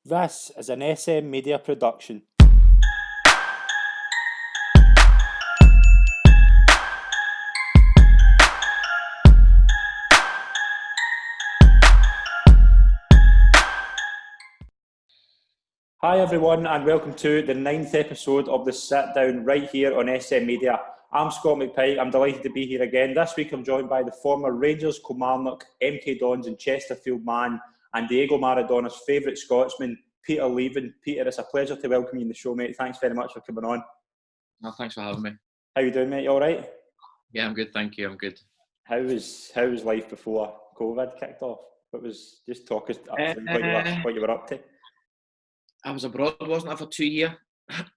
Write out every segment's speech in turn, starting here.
This is an SM Media production. Hi everyone and welcome to the 9th episode of the Sit Down right here on SM Media. I'm Scott McPike, I'm delighted to be here again. This week I'm joined by the former Rangers, Kilmarnock, MK Dons and Chesterfield man and Diego Maradona's favourite Scotsman, Peter Leven. Peter, it's a pleasure to welcome you in the show, mate. Thanks very much for coming on. No, thanks for having me. How you doing, mate? You all right? Yeah, I'm good, thank you. I'm good. How was life before COVID kicked off? Just talk us up through what you were up to. I was abroad, wasn't I, for 2 years?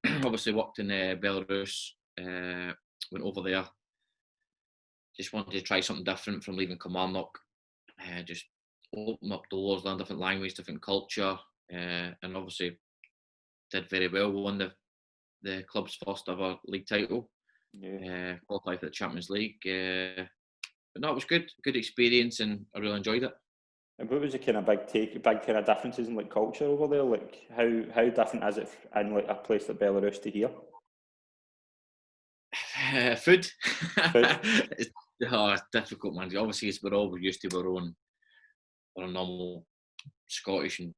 Obviously worked in Belarus, went over there. Just wanted to try something different from leaving Kilmarnock. Just open up doors, learn different language, different culture, and obviously did very well. Won the club's first ever league title. Yeah. Qualified for the Champions League. But no, it was good experience, and I really enjoyed it. And what was the kind of big kind of differences in like culture over there? Like how different is it in like a place like Belarus to here? Food. Food? It's difficult, man. Obviously, we're all used to our own normal Scottish and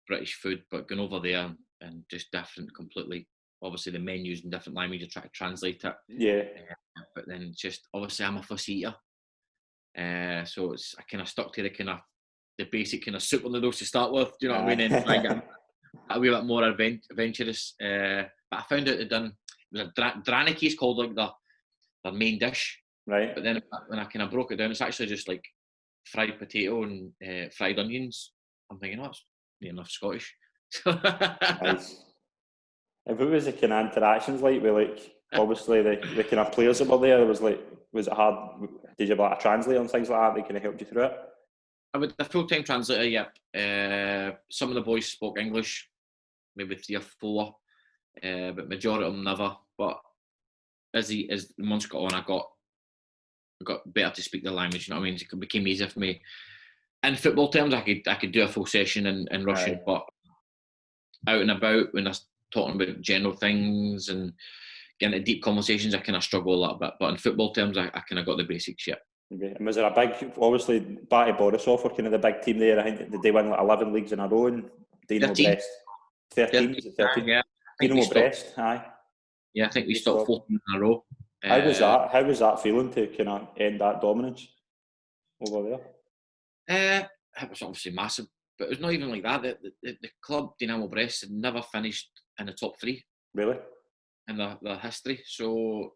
British food, but going over there and just different completely. Obviously, the menus in different language, you try to translate it. Yeah. But then just obviously, I'm a fussy eater, so I kind of stuck to the basic kind of soup on the nose to start with. Do you know what I mean? And try and get a wee bit more adventurous. But I found out it was a draniki is called like their main dish. Right. But then when I kind of broke it down, it's actually just like fried potato and fried onions. I'm thinking, that's near enough Scottish. Nice. And what was the kind of interactions like with like obviously the kind of players that were there? Was it hard? Did you have like a translator and things like that that kind of helped you through it? With the full-time translator, yep. Some of the boys spoke English, maybe 3 or 4, but majority of them never. But as the months got on, I got better to speak the language. You know what I mean? It became easier for me. In football terms, I could do a full session in Russian, Right. but out and about when I was talking about general things and getting into deep conversations, I kind of struggle a little bit. But in football terms, I kind of got the basics. Yeah. And was there a big, obviously, BATE Borisov were kind of the big team there. I think did they win like 11 leagues in a row? And Dynamo 13. Brest, 13. Is it 13? Yeah. Dynamo Brest, aye. Yeah, I think we stopped 14 in a row. How was that? How was that feeling to kind of end that dominance over there? It was obviously massive, but it was not even like that. The club Dynamo Brest had never finished in the top 3. Really? In their history. So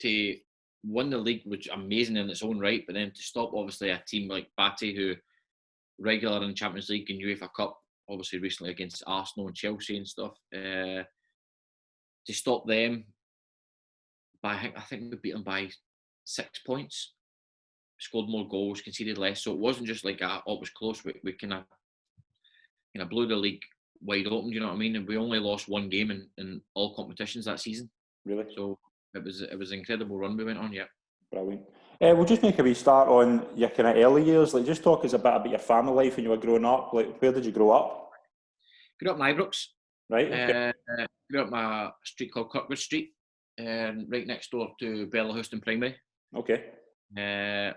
to win the league was amazing in its own right, but then to stop obviously a team like BATE, who regular in Champions League and UEFA Cup, obviously recently against Arsenal and Chelsea and stuff, to stop them by I think we beat them by 6 points, scored more goals, conceded less. So it wasn't just like it was close. We kind of blew the league wide open. Do you know what I mean? And we only lost 1 game in all competitions that season. Really? So it was an incredible run we went on. Yeah. Brilliant. We'll just make a wee start on your kind of early years. Like, just talk us a bit about your family life when you were growing up. Like, where did you grow up? Grew up in Ibrox. Right. Okay. Grew up in a street called Kirkwood Street, right next door to Bellahouston Primary. Okay.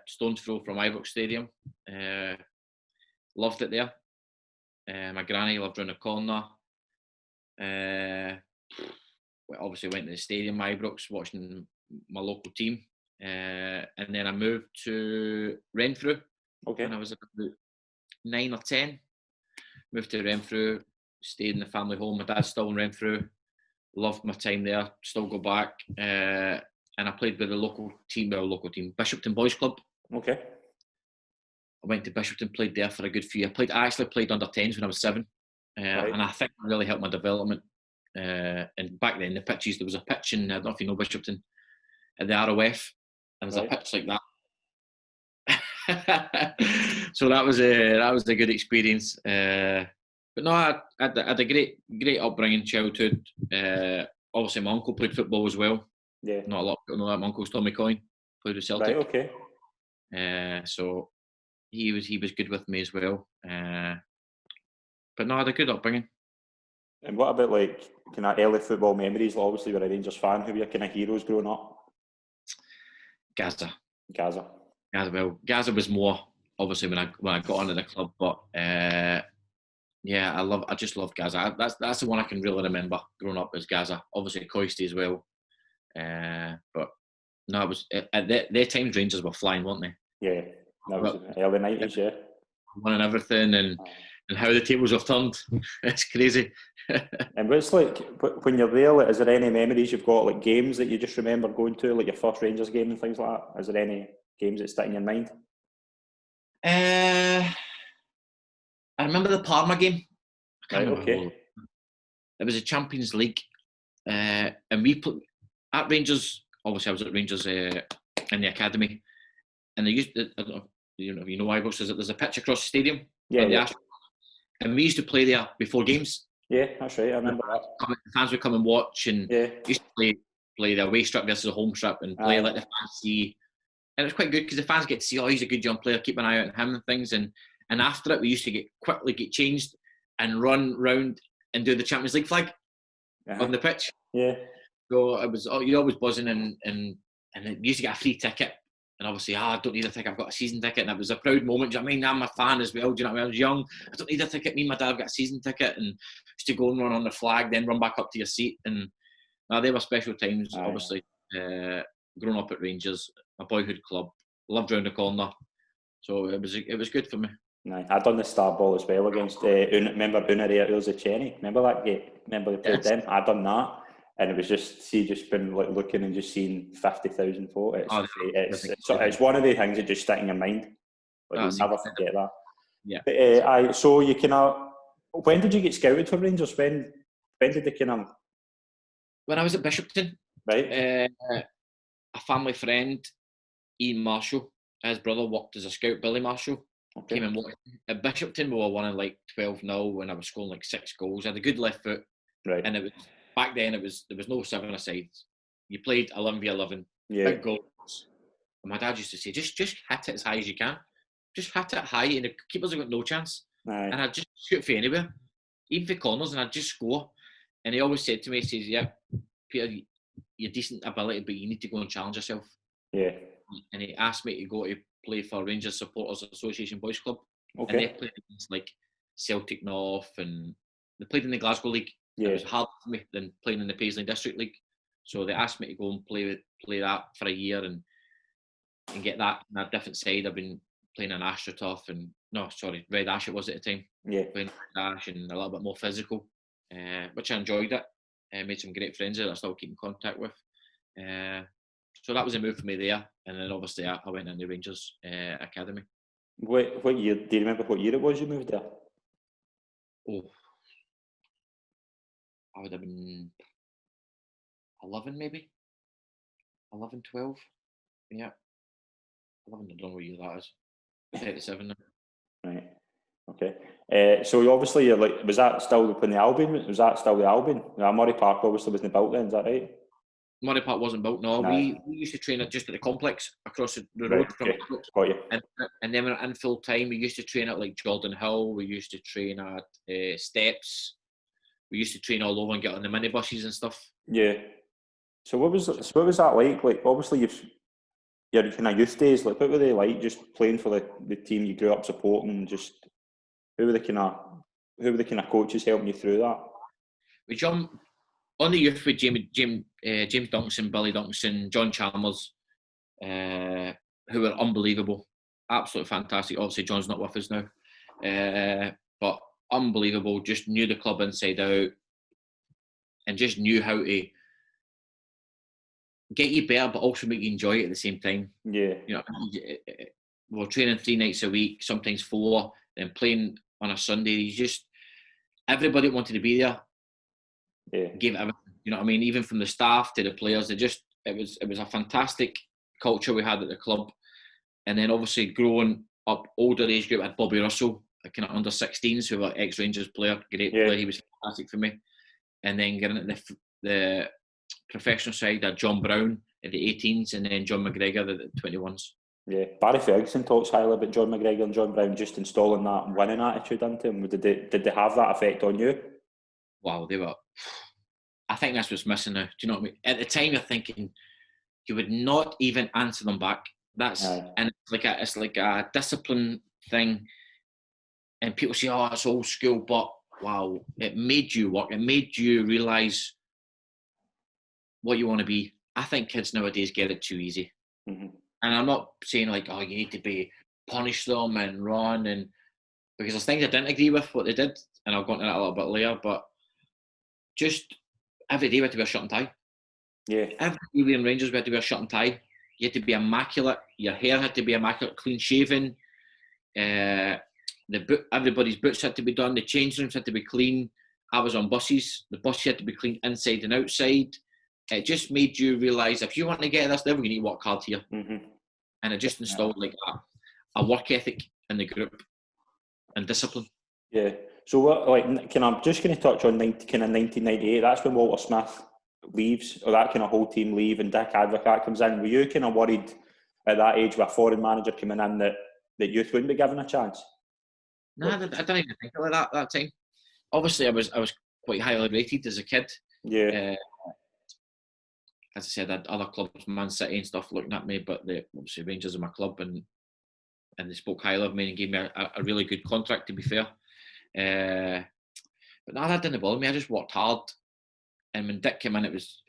Stone's throw from Ibrox Stadium. Loved it there. My granny lived around the corner. Obviously went to the stadium, Ibrox, watching my local team. And then I moved to Renfrew when I was about 9 or 10. Moved to Renfrew, stayed in the family home. My dad's still in Renfrew. Loved my time there. Still go back. And I played with the local team, Bishopton Boys Club. Okay. I went to Bishopton, played there for a good few years. I actually played under 10s when I was 7. Right. And I think it really helped my development. And back then, the pitches, there was a pitch in, I don't know if you know Bishopton, at the ROF, and there's a pitch like that. So that was a good experience. But no, I had a great upbringing, childhood. Obviously, my uncle played football as well. Yeah. Not a lot of people know that. My uncle's Tommy Coyne, played with Celtic. Right. Okay. So he was good with me as well. But no, I had a good upbringing. And what about like kind of early football memories? Like, obviously, you're a Rangers fan. Who were your kind of heroes growing up? Gaza. Gaza. Gaza was more obviously when I got onto the club, but yeah, I just love Gaza. That's the one I can really remember growing up as Gaza. Obviously Coisty as well, but no, it was at their times Rangers were flying, weren't they? Yeah, that was early 90s. Yeah, winning everything and how the tables have turned. It's crazy. And what's like when you're there? Like, is there any memories you've got, like games that you just remember going to, like your first Rangers game and things like that? Is there any games that stick in your mind? I remember the Parma game. I can't remember. Okay. It was a Champions League, and we played at Rangers. Obviously, I was at Rangers in the academy, and they used. I don't know, you know why I go. So there's a pitch across the stadium. Yeah. And we used to play there before games. Yeah, that's right. I remember that. The fans would come and watch, and used to play the away strip versus the home strip, and play let the fans see. And it was quite good because the fans get to see, oh, he's a good young player, keep an eye out on him and things. And after it, we used to quickly get changed and run round and do the Champions League flag on the pitch. Yeah. So it was, you're always buzzing, and you used to get a free ticket. And obviously, I don't need a ticket, I've got a season ticket. And it was a proud moment. Do you know what I mean? I'm a fan as well. Do you know what I mean? I was young. I don't need a ticket. Me and my dad have got a season ticket. And used to go and run on the flag, then run back up to your seat. And they were special times, obviously. Growing up at Rangers, my boyhood club, lived round the corner. So it was good for me. I'd done the star ball as well against, remember Unare Urziceni? Remember that game? Remember they played them? I'd done that. And it was just been like looking and just seeing 50,000 folk. It's one of the things that just stick in your mind. Like, you'll never forget that. Yeah. But, so you when did you get scouted for Rangers? When did they When I was at Bishopton. Right. A family friend, Ian Marshall, his brother worked as a scout, Billy Marshall. Okay. Came and watched at Bishopton. We were winning like 12-0 when I was scoring like 6 goals. I had a good left foot. Right. And it was back then. There was no 7-a-sides. You played 11v11, big goals. And my dad used to say, just hit it as high as you can. Just hit it high, and the keepers have got no chance. And I'd just shoot for anywhere, even for corners, and I'd just score. And he always said to me, he says, "Yeah, Peter, you're decent ability, but you need to go and challenge yourself." Yeah. And he asked me to go to play for Rangers Supporters Association Boys Club. Okay. And they played against like Celtic North, and they played in the Glasgow League. Yeah. It was harder for me than playing in the Paisley District League. So they asked me to go and play that for a year and get that on a different side. I've been playing in AstroTurf Red Ash it was at the time. Yeah. Playing Red Ash and a little bit more physical, which I enjoyed it. Made some great friends that I still keep in contact with. So that was a move for me there. And then obviously I went in the Rangers Academy. What year? Do you remember what year it was you moved there? Oh, I would have been 11 maybe. 11, 12. Yeah. 11, I don't know what year that is. 37 now. Right. Okay. So obviously you're like, was that still when the Albion? Was that still the Albion? Murray Park obviously wasn't built then, is that right? Murray Park wasn't built, no. We used to train just at the complex across the road from it. Got you. And then when in full time, we used to train at like Jordan Hill, we used to train at Steps, we used to train all over and get on the minibuses and stuff. Yeah. So what was that like? Like obviously your kind of youth days, like what were they like? Just playing for the team you grew up supporting, and just who were the kind of coaches helping you through that? We jumped on the youth with James Duncan, Billy Duncan, John Chalmers, who were unbelievable, absolutely fantastic. Obviously, John's not with us now, but unbelievable. Just knew the club inside out, and just knew how to get you better, but also make you enjoy it at the same time. Yeah. You know, we're training 3 nights a week, sometimes 4, then playing on a Sunday. Everybody wanted to be there. Yeah. Gave everything. You know what I mean? Even from the staff to the players, it was a fantastic culture we had at the club. And then obviously growing up, older age group, I had Bobby Russell, a kind of under-16s, who was ex-Rangers player, great player. He was fantastic for me. And then getting at the professional side, I had John Brown at the 18s, and then John McGregor at the 21s. Yeah, Barry Ferguson talks highly about John McGregor and John Brown just installing that winning attitude into him. Did they have that effect on you? wow, they were. I think that's what's missing now. Do you know what I mean? At the time, you're thinking you would not even answer them back. And it's like a discipline thing. And people say, "Oh, it's old school," but wow, it made you work. It made you realise what you want to be. I think kids nowadays get it too easy. Mm-hmm. And I'm not saying like, oh, you need to punish them and run, and because there's things I didn't agree with what they did, and I'll go into that a little bit later. But just every day we had to wear a shirt and tie. Yeah. Every day we in Rangers we had to wear a shirt and tie. You had to be immaculate. Your hair had to be immaculate, clean shaven. Everybody's boots had to be done. The change rooms had to be clean. I was on buses. The bus had to be clean inside and outside. It just made you realise if you want to get at this level, you need to work hard here. Mm-hmm. And it just installed like a work ethic in the group and discipline. Yeah. So what? Like, I'm just going to touch on 1998. That's when Walter Smith leaves, or that kind of whole team leave, and Dick Advocat comes in. Were you kind of worried at that age with a foreign manager coming in that youth wouldn't be given a chance? No, I didn't even think of it that time. Obviously, I was quite highly rated as a kid. Yeah. As I said, I had other clubs, Man City and stuff, looking at me, but obviously Rangers are my club, and they spoke highly of me and gave me a really good contract, to be fair. But no, that didn't bother me. I just worked hard, and when Dick came in, it was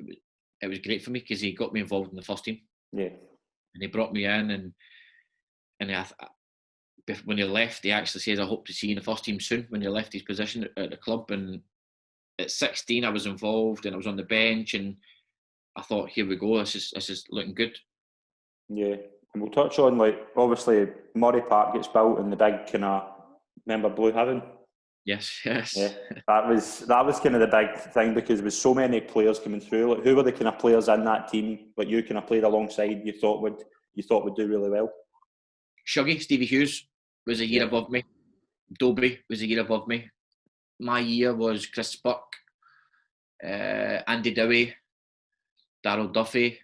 great for me because he got me involved in the first team. Yeah. And he brought me in, and when he left, he actually says, "I hope to see you in the first team soon." When he left his position at the club, and at 16, I was involved, and I was on the bench, and I thought, here we go, this is looking good. Yeah, and we'll touch on, like, obviously Murray Park gets built and the big kind of, remember Blue Heaven? Yes. Yeah, that was kind of the big thing because there was so many players coming through. Like, who were the kind of players in that team that you kind of played alongside? You thought would do really well? Shuggy, Stevie Hughes was a year above me. Dobie was a year above me. My year was Chris Buck, Andy Dowie, Darryl Duffy,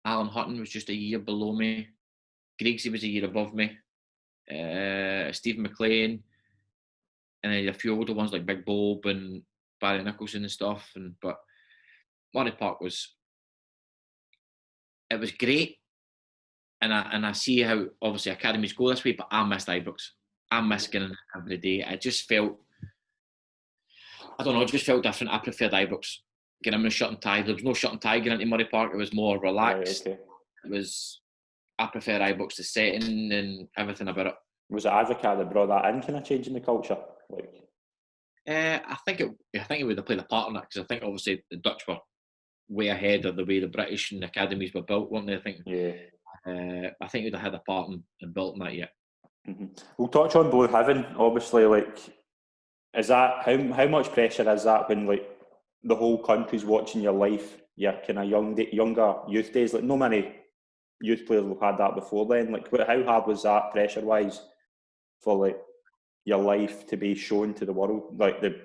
Alan Hutton was just a year below me. Griggsy was a year above me. Stephen McLean, and then a few older ones like Big Bob and Barry Nicholson and stuff. But Murray Park was great, and I see how obviously academies go this way, but I missed Ibrox. I missed getting it every day. I just felt, I don't know, it just felt different. I preferred Ibrox. Getting in a shirt and tie. There was no shirt and tie getting into Murray Park. It was more relaxed. Right, okay. I prefer Ibrox, the setting and everything about it. Was it Advocat that brought that in, kind of changing the culture? Like, I think it would have played a part in it because I think obviously the Dutch were way ahead of the way the British and academies were built, weren't they? I think. Yeah. I think it would have had a part in building that yet. Mm-hmm. We'll touch on Blue Heaven. Obviously, like, is that how much pressure is that when like the whole country's watching your life, your kind of younger youth days? Like, no many youth players have had that before then. Like, how hard was that pressure wise for like your life to be shown to the world, like the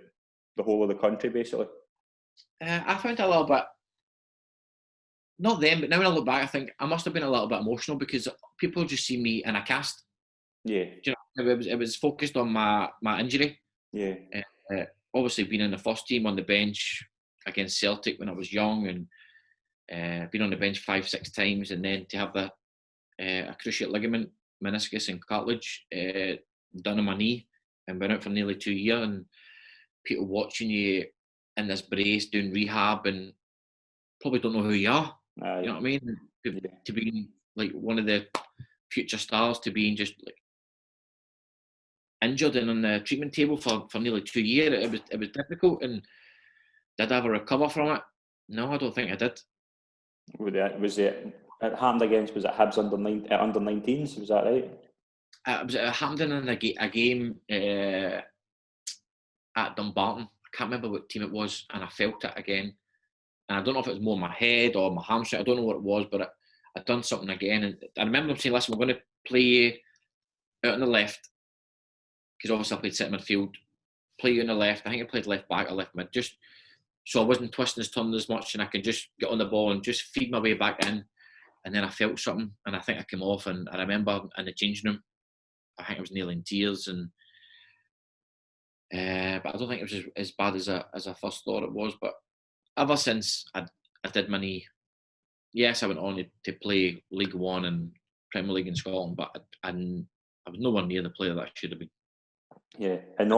whole of the country, basically? I found it a little bit, not then, but now when I look back, I think I must have been a little bit emotional because people just see me in a cast. Yeah. You know, it was focused on my injury. Yeah. Obviously, being in the first team on the bench against Celtic when I was young, and been on the bench 5-6 times, and then to have a cruciate ligament, meniscus, and cartilage done on my knee, and been out for nearly 2 years, and people watching you in this brace doing rehab and probably don't know who you are. You know what I mean? To being like one of the future stars, to being just like injured and on the treatment table for nearly 2 years, it was difficult. And did I ever recover from it? No, I don't think I did. Was it happened against? Was it Hibs under 19s? Was that right? It happened in a game at Dumbarton. I can't remember what team it was, and I felt it again. And I don't know if it was more my head or my hamstring. I don't know what it was, but I'd done something again. And I remember them saying, "Listen, we're going to play you out on the left," because obviously I played centre midfield. Play you on the left. I think I played left back or left mid, just so I wasn't twisting his turn as much, and I could just get on the ball and just feed my way back in. And then I felt something, and I think I came off. And I remember in the changing room, I think I was nearly in tears, and but I don't think it was as bad as I first thought it was. But ever since I did my knee, yes, I went on to play League One and Premier League in Scotland, but I was nowhere near the player that I should have been. Yeah, and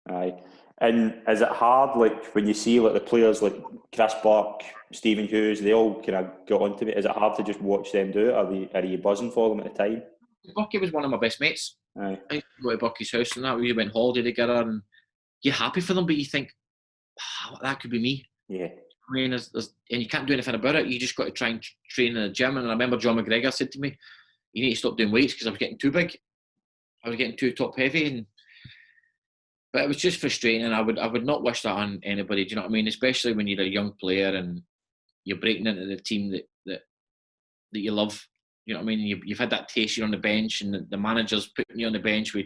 aye. And is it hard, like, when you see like the players like Chris Burke, Stephen Hughes, they all kind of got onto it? Is it hard to just watch them do it? Are you buzzing for them at the time? Bucky was one of my best mates. Aye. I used to go to Bucky's house and that. We went holiday together, and you're happy for them, but you think, that could be me. Yeah. I mean, and you can't do anything about it. You just got to try and train in the gym. And I remember John McGregor said to me, "You need to stop doing weights because I was getting too big. I was getting too top heavy." But it was just frustrating. I would not wish that on anybody. Do you know what I mean? Especially when you're a young player and you're breaking into the team that you love. You know what I mean? You've had that taste. You're on the bench, and the manager's putting you on the bench with.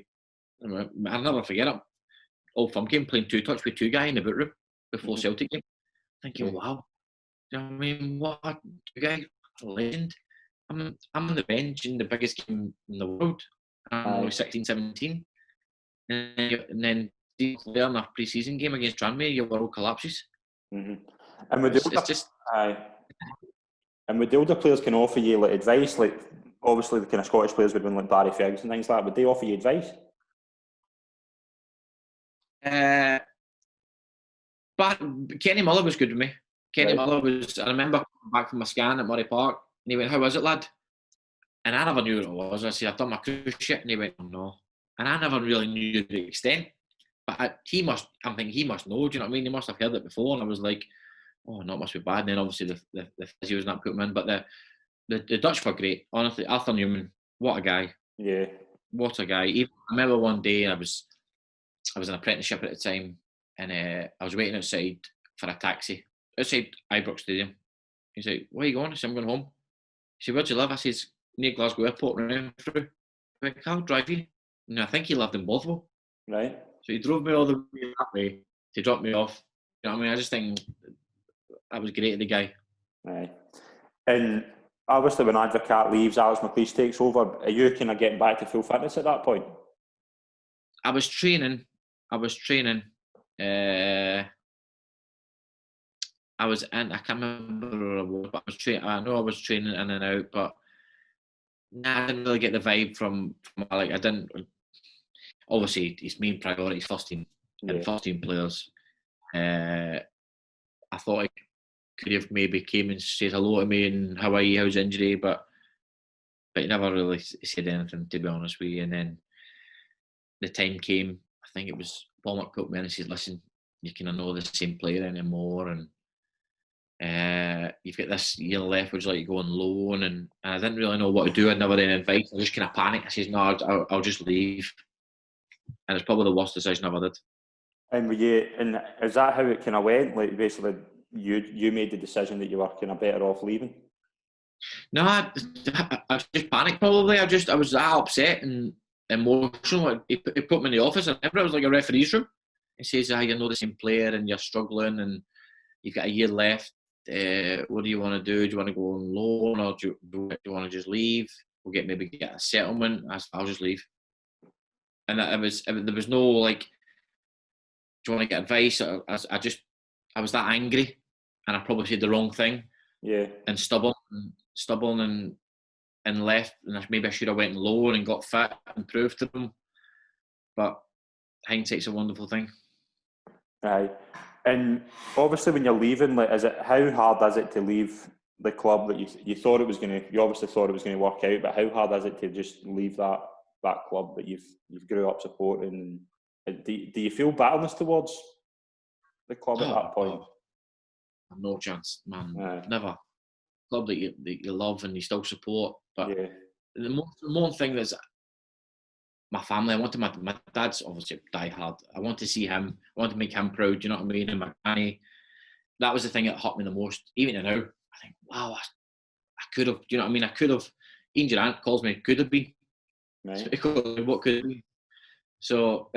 I'll never forget it. Old Firm game playing two touch with two guys in the boot room before Celtic game. Thinking, wow. Do you know what I mean? What two guys? A legend. I'm on the bench in the biggest game in the world. I'm only 16, 17. And then there in a pre-season game against Tranmere, your world collapses. Mm-hmm. And with the older players can offer you like advice, like obviously the kind of Scottish players would have been like Barry Ferguson and things like that. Would they offer you advice? But Kenny Muller was good with me. Kenny Muller was. I remember coming back from my scan at Murray Park, and he went, "How was it, lad?" And I never knew what it was. I said, "I've done my cruise ship," and he went, "Oh, no." And I never really knew the extent. But he must know. Do you know what I mean? He must have heard it before. And I was like, "Oh, no, it must be bad." And then obviously the physios not put him in. But the Dutch were great. Honestly, Arthur Newman, what a guy. Yeah. What a guy. I remember one day I was an apprenticeship at the time, and I was waiting outside for a taxi outside Ibrox Stadium. He's like, "Where are you going?" I said, "I'm going home." He said, "Where do you live?" I says, "Near Glasgow Airport, round through." He went, "I'll drive you." No, I think he lived in Bothwell. Right. So he drove me all the way that way to drop me off. You know what I mean? I just think that was great of the guy. Right. And obviously when Advocat leaves, Alex McLeish takes over. Are you kind of getting back to full fitness at that point? I was training. I was in. I can't remember where I was, but I was training. I know I was training in and out, but I didn't really get the vibe from like I didn't. Obviously, his main priority is first team and first team players. I thought I could have maybe came and said hello to me and how are you, how's injury, but he never really said anything, to be honest with you. And then the time came. I think it was Paul McCulloch and said, "Listen, you kind of know the same player anymore, and you've got this year left. Would you like to go on loan?" And I didn't really know what to do. I'd never had any advice. I just kind of panicked. I said, "No, I'll just leave." And it's probably the worst decision I ever did. And and is that how it kind of went? Like basically, you made the decision that you were kind of better off leaving. No, I just panicked. Probably, I was that upset and emotional. He put me in the office. I remember it was like a referee's room. He says, "You know the same player, and you're struggling, and you've got a year left. What do you want to do? Do you want to go on loan, or do you want to just leave? We'll maybe get a settlement." I'll just leave. And there was no like, "Do you want to get advice?" I was that angry, and I probably said the wrong thing. Yeah. And stubborn and left. And maybe I should have went on loan and got fit and proved to them. But hindsight's a wonderful thing. Aye. And obviously, when you're leaving, like, how hard is it to leave the club that you thought it was going to? You obviously thought it was going to work out, but how hard is it to just leave that club that you've grew up supporting? Do you feel bitterness towards the club at that point? No chance, man. Never. Club that you love and you still support, but the more thing that's my family. I wanted my dad's obviously die hard. I want to see him. I want to make him proud. You know what I mean? And my granny. That was the thing that hurt me the most. Even now, I think, wow, I could have. Do you know what I mean? I could have. Even your aunt calls me could have been. Right. Because what could have been. So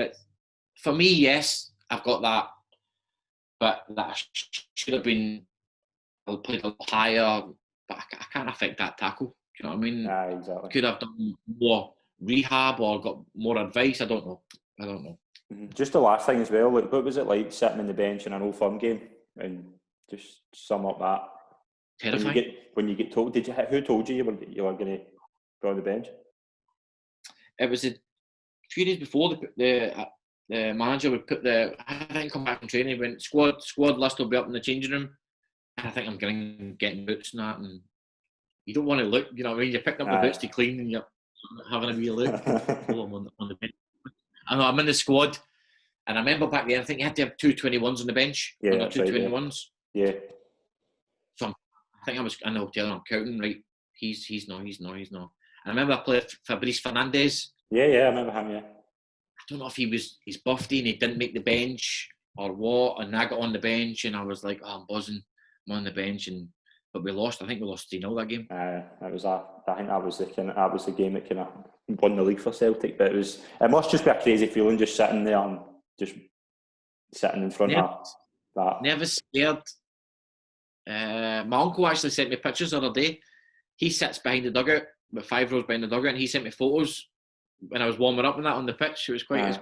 for me, yes, I've got that, but that should have been played a little higher. But I can't affect that tackle. Do you know what I mean? Exactly. Could have done more rehab or got more advice. I don't know. I don't know. Just the last thing as well. Like, what was it like sitting on the bench in an Old Firm game? And just sum up that. Terrifying. When you get told, who told you you were going to go on the bench? It was a few days before the manager would put I think come back from training, went squad list will be up in the changing room. And I think I'm getting boots and that, and you don't want to look, you know what I mean? You're picking up the boots to clean and you're having a wee look. on the bench. I know I'm in the squad, and I remember back then I think you had to have 2 21s on the bench. Yeah, two 21s. Yeah. So I think I was in the hotel. I'm counting right. He's not. And I remember I played Fabrice Fernandez. Yeah, I remember him. Yeah. I don't know if he's buffed and he didn't make the bench or what, and I got on the bench and I was like, oh, I'm buzzing. I'm on the bench, but we lost. I think we lost 3-0 that game. I think that was the game that kind of won the league for Celtic. But it must just be a crazy feeling just sitting there and just sitting in front of that. Never scared. My uncle actually sent me pictures the other day. He sits behind the dugout, about 5 rows behind the dugout, and he sent me photos when I was warming up and that on the pitch. It was quite nice.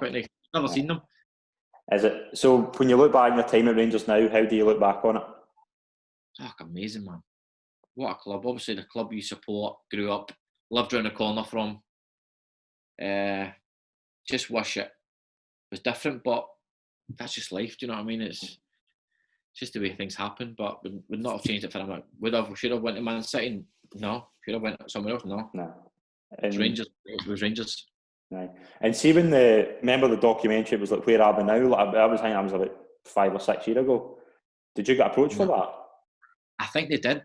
Never seen them. Is it? So when you look back on your time at Rangers now, how do you look back on it? Amazing, man. What a club. Obviously the club you support, grew up, lived around the corner from. Just wish it was different, but that's just life, do you know what I mean? It's just the way things happen, but would not have changed it for him. Should have went to Man City? No. Should have went somewhere else? No. It's Rangers. It was Rangers. Right. And see when remember the documentary, it was like Where Are We Now? Like, I was about 5 or 6 years ago. Did you get approached for that? I think they did.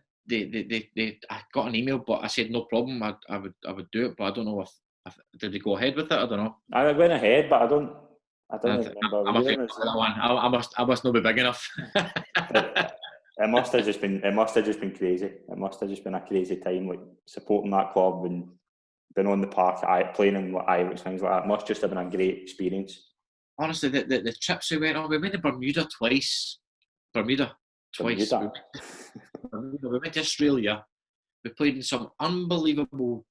I got an email, but I said no problem. I would do it, but I don't know if did they go ahead with it? I don't know. I went ahead, but I don't remember. I must not be big enough. It must have just been crazy. It must have just been a crazy time, like supporting that club and being on the park, playing in Irish things like that. It must just have been a great experience. Honestly, the trips we went on, we went to Bermuda twice. Bermuda. We went to Australia. We played in some unbelievable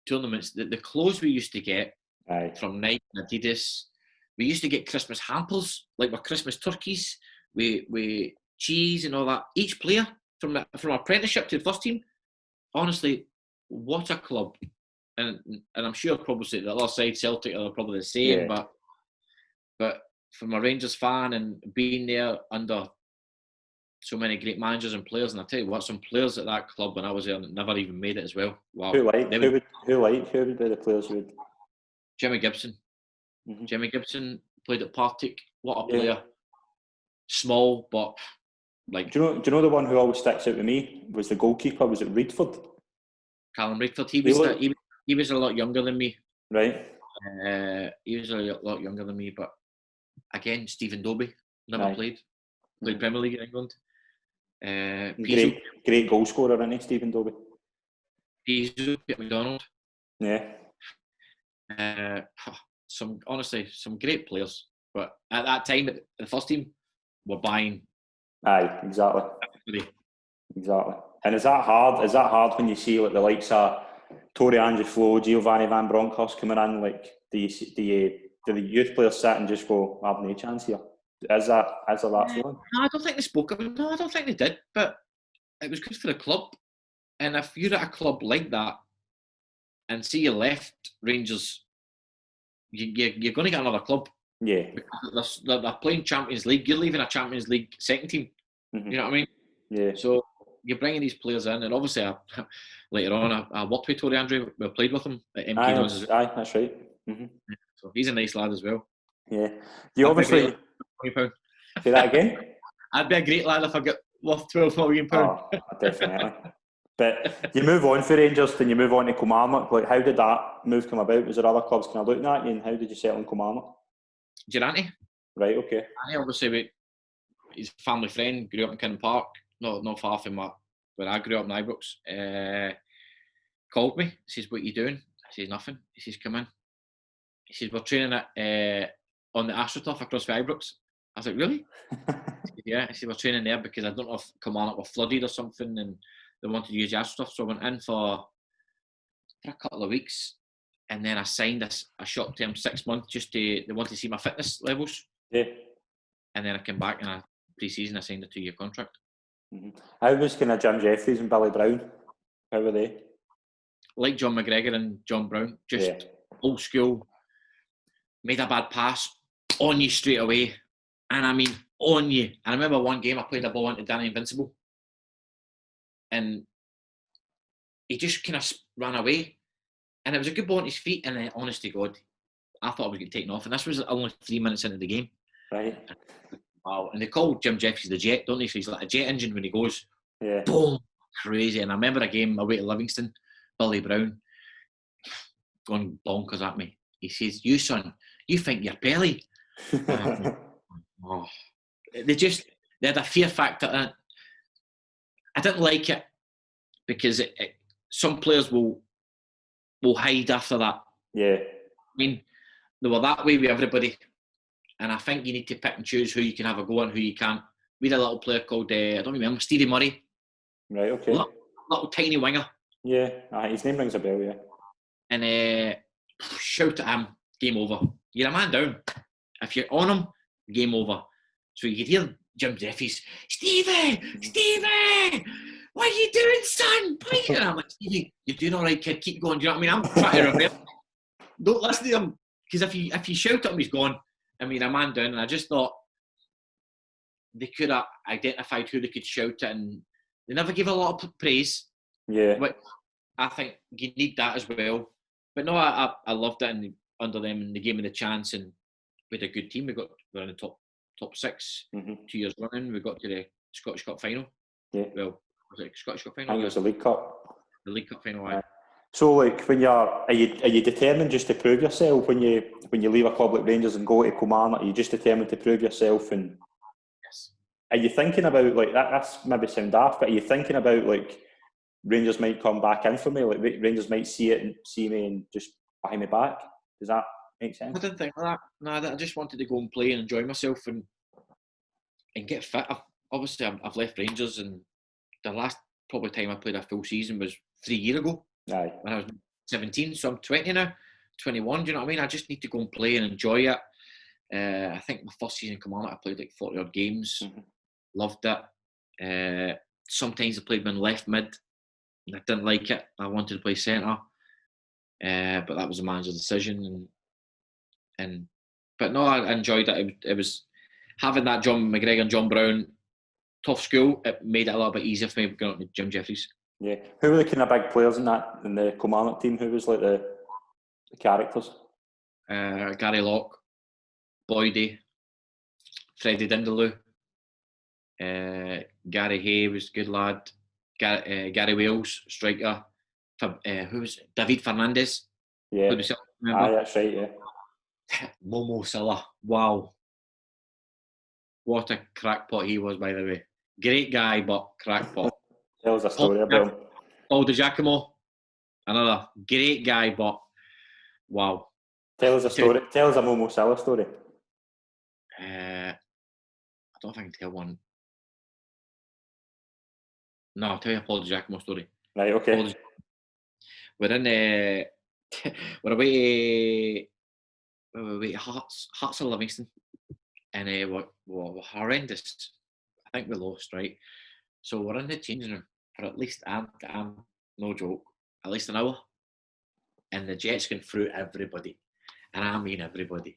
tournaments. The clothes we used to get from Nike and Adidas. We used to get Christmas hampers, like with Christmas turkeys, with cheese and all that. Each player from apprenticeship to the first team. Honestly, what a club! And I'm sure probably the other side, Celtic, are probably the same. Yeah. But from a Rangers fan and being there under so many great managers and players, and I tell you what, some players at that club when I was there never even made it as well. Wow. Who would be the players you would? Jimmy Gibson. Mm-hmm. Jimmy Gibson played at Partick. What a player! Small, but like. Do you know the one who always sticks out to me was the goalkeeper? Was it Reedford? Callum Reedford. He was a lot younger than me. Right. He was a lot younger than me, but again, Stephen Dobie never played Premier League in England. Great goal scorer, isn't he, Stephen Dobie? Pizzo at McDonald. Yeah. Some great players, but at that time, the first team were buying. Aye, exactly. Exactly. And is that hard when you see like the likes of Torre Angelo, Giovanni Van Bronckhorst coming in? Like, do the youth players sit and just go, I have no chance here? Is there that feeling? No, I don't think they spoke of it. No, I don't think they did. But it was good for the club. And if you're at a club like that and see you left Rangers, you're going to get another club. Yeah. Because they're playing Champions League. You're leaving a Champions League second team. Mm-hmm. You know what I mean? Yeah. So you're bringing these players in, and obviously later on I worked with Torre Andrew. We played with him at MP. Aye, that's right. Mm-hmm. So he's a nice lad as well. Yeah. You obviously say that again. I'd be a great lad if I got worth £12 million. Oh, definitely. But you move on for Rangers, then you move on to Kilmarnock. Like, how did that move come about? Was there other clubs kind of looking at you, and how did you settle in Kilmarnock? Durante. Right. Okay. Obviously, he's a family friend. Grew up in Kinnan Park, not far from where I grew up in Ibrox. Called me. He says, "What are you doing?" I says, "Nothing." He says, "Come in." He says, "We're training on the AstroTurf across the Ibrox." I was like, "Really?" Said, yeah. I said, "We're training there because I don't know if Kilmarnock were flooded or something, and they wanted to use the AstroTurf." So I went in for a couple of weeks. And then I signed a short-term 6 months they wanted to see my fitness levels. Yeah. And then I came back in a pre-season, I signed a 2-year contract. Mm-hmm. How was kind of Jim Jeffries and Billy Brown? How were they? Like John McGregor and John Brown, just old school. Made a bad pass, on you straight away. And I mean, on you. And I remember one game I played a ball into Danny Invincible. And he just kind of ran away. And it was a good ball on his feet. And then, honest to God, I thought I was getting taken off. And this was only 3 minutes into the game. Right. Wow. And they call Jim Jeffries the Jet, don't they? So he's like a jet engine when he goes. Yeah. Boom. Crazy. And I remember a game away to Livingston, Billy Brown, going bonkers at me. He says, "You son, you think you're belly." They had a fear factor in it. I didn't like it because some players will hide after that. Yeah. I mean, they were that way with everybody. And I think you need to pick and choose who you can have a go on, who you can't. We had a little player called, I don't remember, Stevie Murray. Right, okay. Little tiny winger. Yeah, his name rings a bell, yeah. And shout at him, game over. You're a man down. If you're on him, game over. So you could hear Jim Jeffries, Stevie, what are you doing, son? And I'm like, Stevie, you're doing all right, kid. Keep going. Do you know what I mean? I'm trying to remember. Don't listen to him. Because if you shout at him, he's gone. I mean, a man down. And I just thought they could have identified who they could shout at. And they never gave a lot of praise. Yeah. But I think you need that as well. But no, I loved it and under them, and they gave me the chance. And we had a good team. We're in the top 6 2 years running. We got to the Scottish Cup final. Yeah. Well, was it Scottish Cup final? I think it was the League Cup. The League Cup final, aye. So, like, when are you determined just to prove yourself when you leave a club like Rangers and go to Kilmarnock? Are you just determined to prove yourself? And yes. Are you thinking about like that? That's maybe sound daft, but are you thinking about like Rangers might come back in for me? Like Rangers might see it and see me and just buy me back? Does that make sense? I didn't think of that. No, I just wanted to go and play and enjoy myself and get fit. I've left Rangers, and the last probably time I played a full season was 3 years ago. Aye. When I was 17, so I'm 20 now, 21. Do you know what I mean? I just need to go and play and enjoy it. I think my first season in Kilmarnock, I played like 40 odd games. Loved it. Sometimes I played in left mid, and I didn't like it. I wanted to play centre, but that was the manager's decision. But no, I enjoyed it. It was having that John McGregor and John Brown tough school. It made it a little bit easier for me going on to Jim Jeffries. Yeah, who were the kind of big players in the Kilmarnock team? Who was like the characters? Gary Locke, Boydie, Freddie Dindaloo, Gary Hay was a good lad, Gary Wales, striker, who was it? David Fernandez. Yeah, that's right, yeah. Momo Silla, wow. What a crackpot he was, by the way. Great guy, but crackpot. Tell us a story about him. Paul Di Giacomo, another great guy, but wow. Tell us a story. Tell us a Momo Silla story. I don't think I can tell one. No, I'll tell you a Paul Di Giacomo story. Right, okay. We're in we're away to Hearts of Livingston, and we're horrendous. I think we lost, right? So we're in the changing room for at least, I'm no joke, at least an hour. And the Jets going through everybody. And I mean everybody.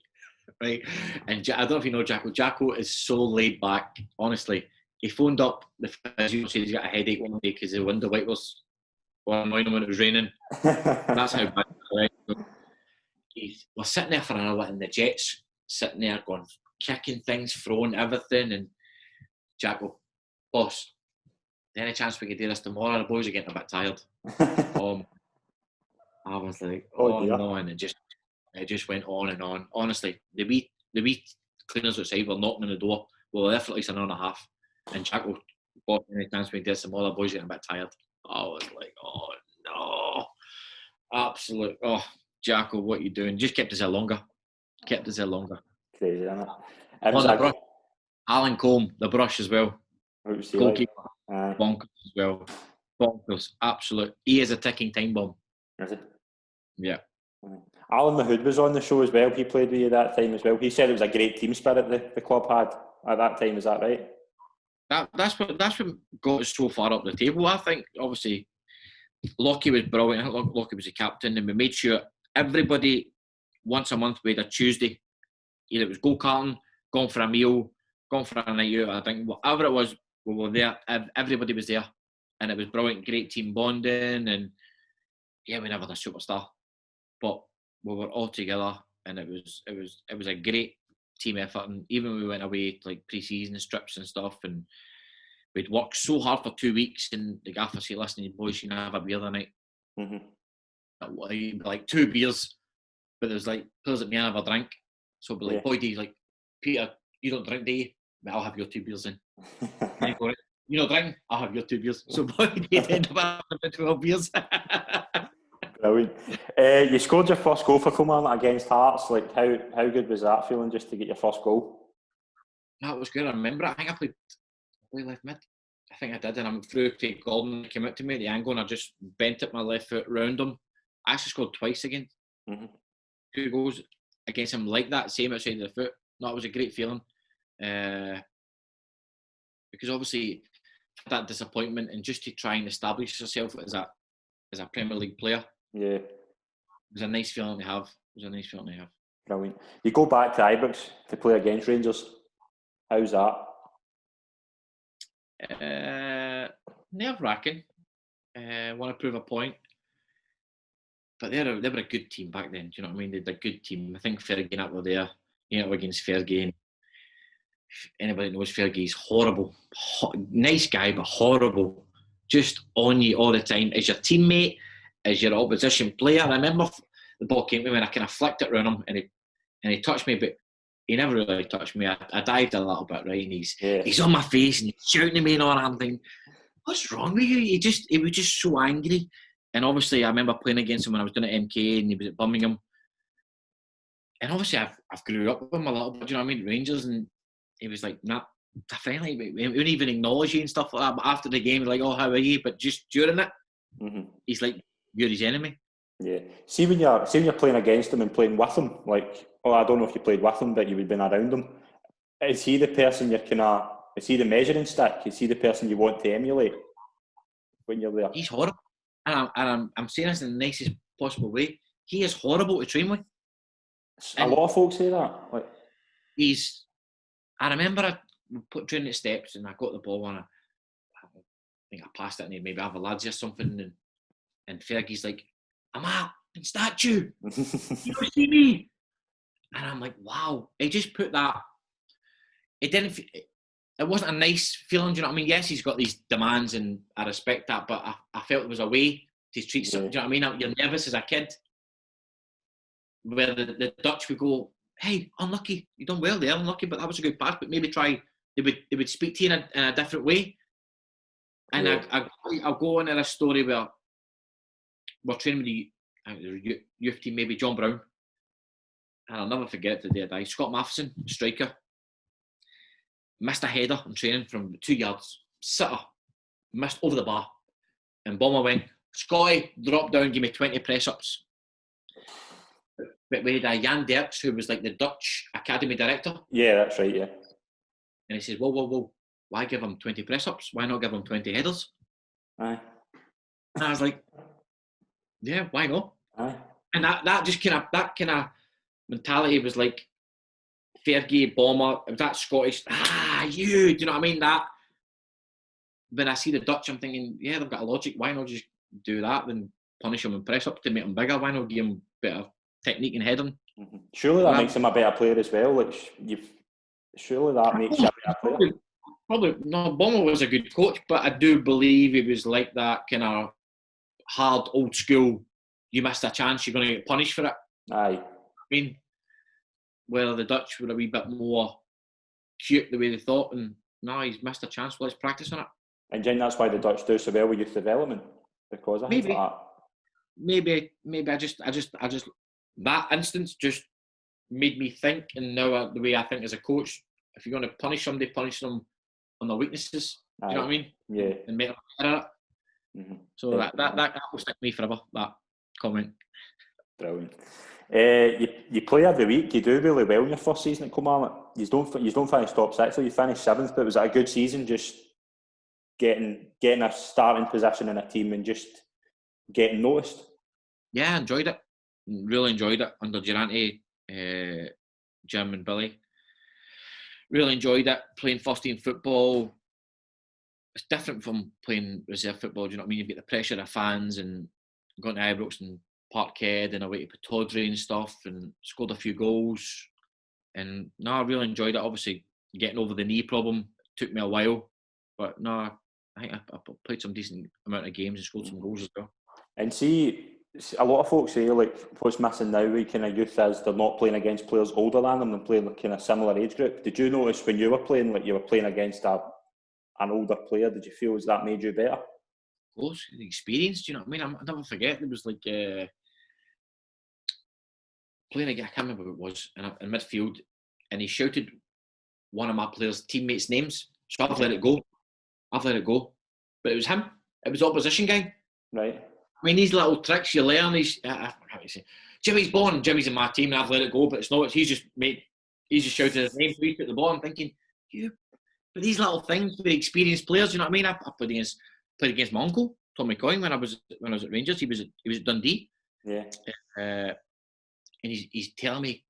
Right? And I don't know if you know Jacko. Jacko is so laid back. Honestly, he phoned up the physio, said he's got a headache one day because the window wipers were annoying him when it was raining. That's how bad it was. We're sitting there for an hour, and the Jets sitting there going, kicking things, throwing everything. And Jacko, boss, any chance we could do this tomorrow? The boys are getting a bit tired. I was like, oh no, and it just went on and on. Honestly, the wee cleaners outside were knocking on the door. We were there for at least an hour and a half. And Jacko, boss, any chance we could do this tomorrow? The boys are getting a bit tired. I was like, oh no, absolute. Oh, Jacko, what are you doing? Just kept us there longer. Crazy, isn't it? The brush. Alan Combe, the brush as well. Goalkeeper, bonkers as well. Bonkers, absolute. He is a ticking time bomb. Is he? Yeah. Alan Mahood was on the show as well. He played with you that time as well. He said it was a great team spirit the club had at that time. Is that right? That's what got us so far up the table. I think obviously Lockie was brilliant. I think Lockie was the captain, and we made sure everybody once a month we had a Tuesday. Either it was go-karting, going for a meal, going for a night out. I think whatever it was, we were there. Everybody was there, and it was brilliant. Great team bonding, and yeah, we never had a superstar, but we were all together, and it was a great team effort. And even when we went away like pre-season strips and stuff, and we'd worked so hard for 2 weeks, and the gaffer said, "Listen, you boys, you can have a beer tonight." Like 2 beers, but there was like players that me and have a drink. So be like, Boydie, like, Peter, you don't drink, do you? But I'll have your 2 beers then. And go, you don't drink? I'll have your 2 beers. So Boydie ended up having 12 beers. Brilliant. You scored your first goal for Kilmarnock against Hearts. Like, how good was that feeling just to get your first goal? That was good. I remember it. I think I played left mid. I think I did, and I'm through to Gordon. He came out to me at the angle, and I just bent it my left foot round him. I actually scored twice again. 2 goals against him like that, same outside of the foot. That was a great feeling. Because obviously that disappointment, and just to try and establish yourself as a Premier League player. Yeah. It was a nice feeling to have. Brilliant. You go back to Ibrox to play against Rangers. How's that? Nerve-wracking. Want to prove a point. But they were a good team back then. Do you know what I mean? They had a good team. I think Fergie and that were there. You know, against Fergie. And anybody that knows Fergie, he's horrible. Nice guy, but horrible. Just on you all the time. As your teammate, as your opposition player. I remember the ball came to me when I kind of flicked it around him, and he touched me, but he never really touched me. I dived a little bit, right? And he's on my face and he's shouting at me and all. And I'm thinking, what's wrong with you? He was just so angry. And obviously, I remember playing against him when I was doing it at MK, and he was at Birmingham. And obviously, I've grew up with him a little bit. Do you know what I mean? Rangers, and he was like, nah, a friendly. He wouldn't even acknowledge you and stuff like that. But after the game, he's like, oh, how are you? But just during it, he's like, you're his enemy. Yeah. See when you're playing against him and playing with him, like, I don't know if you played with him, but you would have been around him. Is he the person is he the measuring stick? Is he the person you want to emulate when you're there? He's horrible. And I'm saying this in the nicest possible way. He is horrible to train with. A lot of folks say that. Like, I remember I put training at steps, and I got the ball, and I think I passed it, and maybe I have a lads or something, and Fergie's like, I'm up in statue. You don't see me. And I'm like, wow. He just put that. It wasn't a nice feeling, do you know what I mean? Yes, he's got these demands, and I respect that, but I felt it was a way to treat something, do you know what I mean? You're nervous as a kid. Where the Dutch would go, hey, unlucky, you done well there, unlucky, but that was a good pass, but maybe try, they would speak to you in a different way. And I'll go into a story where we're training with the youth team, maybe John Brown, and I'll never forget the day I die. Scott Matheson, striker, missed a header in training from 2 yards, sitter, missed over the bar, and Bomber went, Scotty, drop down, give me 20 press-ups. But we had Jan Derks, who was like the Dutch academy director. Yeah, that's right, yeah. And he says, whoa, why give him 20 press-ups? Why not give him 20 headers? Aye. And I was like, yeah, why not? Aye. And that kind of mentality was like Fergie, Bomber, it was that Scottish, do you know what I mean? That when I see the Dutch, I'm thinking, yeah, they've got a logic. Why not just do that than punish them and press up to make them bigger? Why not give them better technique and heading? Surely that makes him a better player as well. Like, surely that makes you a better player. Probably no. Bomber was a good coach, but I do believe he was like that kind of hard, old school. You missed a chance, you're going to get punished for it. Aye. I mean, whether the Dutch were a wee bit more cute the way they thought, and no, he's missed a chance. Let's practice on it. And Jen, that's why the Dutch do so well with youth development, because I think that. Maybe I just that instance just made me think, and now the way I think as a coach, if you're going to punish somebody, punish them on their weaknesses. Do you know what I mean? Yeah. And make them better at it. So that will stick with me forever. That comment. Brilliant. You play every week. You do really well in your first season at Kilmarnock. You don't finish top 6, so you finished 7th. But was it a good season? Just getting a starting position in a team and just getting noticed. Yeah, I enjoyed it. Really enjoyed it under Durante, Jim and Billy. Really enjoyed it. Playing first team football. It's different from playing reserve football. Do you know what I mean? You've got the pressure of fans and going to Ibrox and Parkhead and away to Pataudry and stuff, and scored a few goals. And no, I really enjoyed it. Obviously, getting over the knee problem took me a while, but no, I think I played some decent amount of games and scored some goals as well. And see, a lot of folks say like what's missing now with kind of youth is they're not playing against players older than them and playing like kind of similar age group. Did you notice when you were playing, like you were playing against an older player? Did you feel as that made you better? Of course, the experience. Do you know what I mean? I'll never forget. There was like playing again. I can't remember who it was in midfield, and he shouted one of my players' teammates' names. So I've let it go. But it was him. It was the opposition guy. Right. I mean, these little tricks you learn. How do you say? Jimmy's born. Jimmy's in my team, and I've let it go. But it's not. He's just shouting his name. So he put the ball. I'm thinking, but these little things for the experienced players. You know what I mean? I played against my uncle Tommy Coyne when I was at Rangers. He was at Dundee. Yeah. And he's telling me,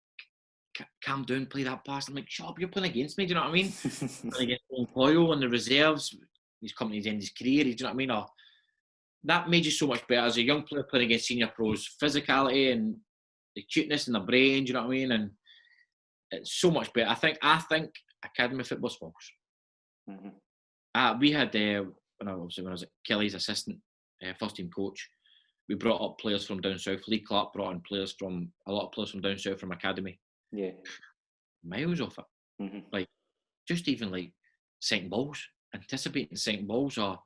calm down, play that pass. I'm like, shut up, you're playing against me. Do you know what I mean? Playing against Owen Coyle and the reserves. He's coming to the end of his career. Do you know what I mean? That made you so much better as a young player playing against senior pros. Physicality and the cuteness in the brain. Do you know what I mean? And it's so much better. I think academy football's false. Mm-hmm. We had when I was at Kelly's assistant, first team coach. We brought up players from down south. Lee Clark brought in a lot of players from down south from academy. Yeah. Miles off it. Mm-hmm. Like, just even like setting balls, anticipating setting balls, or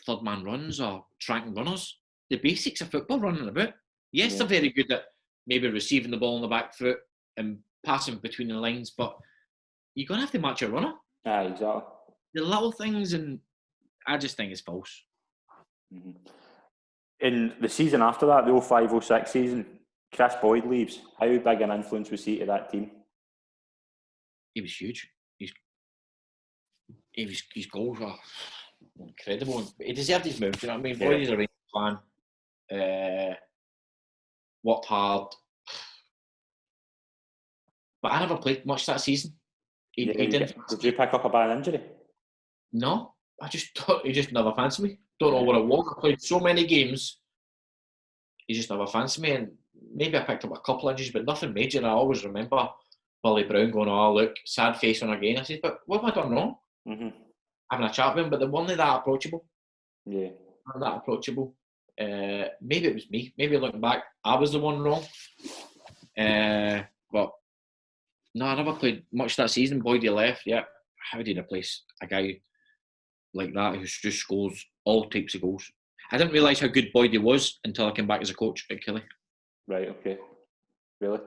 third man runs, or tracking runners. The basics of football, running about. Yes, Yeah. they're very good at maybe receiving the ball on the back foot and passing between the lines, but you're going to have to match a runner. Ah, exactly. The little things, and I just think it's false. Mm-hmm. In the season after that, the 05-06 season, Chris Boyd leaves. How big an influence was he to that team? He was huge. His goals were incredible. He deserved his move. Do you know what I mean? Boyd is a Rangers fan. Worked hard. But I never played much that season. He didn't. Did you pick up a bad injury? No. I just thought he just never fancied me. Don't know what it was. I played so many games. He just never fancied me, and maybe I picked up a couple injuries, but nothing major. I always remember Billy Brown going, "Oh, look, sad face on again." I said, "But what have I done wrong?" Mm-hmm. Having a chat with him, but they weren't that approachable. Yeah. Not that approachable. Maybe it was me. Maybe looking back, I was the one wrong. But no, I never played much that season. Boydie left. Yeah, how did I replace a guy like that who just scores all types of goals? I didn't realise how good Boydie was until I came back as a coach at Killie. Right, okay. Really?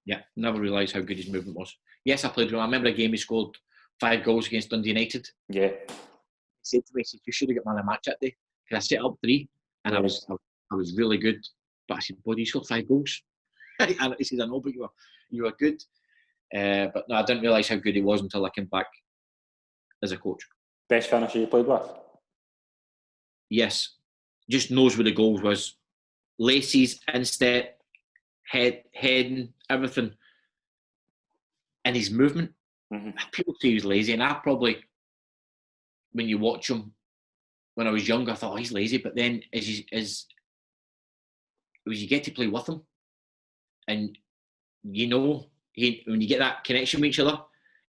Yeah, never realised how good his movement was. Yes, I played with him. I remember a game he scored 5 goals against Dundee United. Yeah. He said to me, "You should have got man of the match that day." Because I set up 3 and I was really good. But I said, "Boydie, you scored 5 goals." And he said, "I know, but you were good." But no, I didn't realise how good he was until I came back as a coach. Best finisher you played with? Yes. Just knows where the goals was. Laces, instep, heading, everything. And his movement. Mm-hmm. People say he was lazy, and I probably, when you watch him, when I was younger, I thought, he's lazy. But then as you get to play with him, and you know, when you get that connection with each other,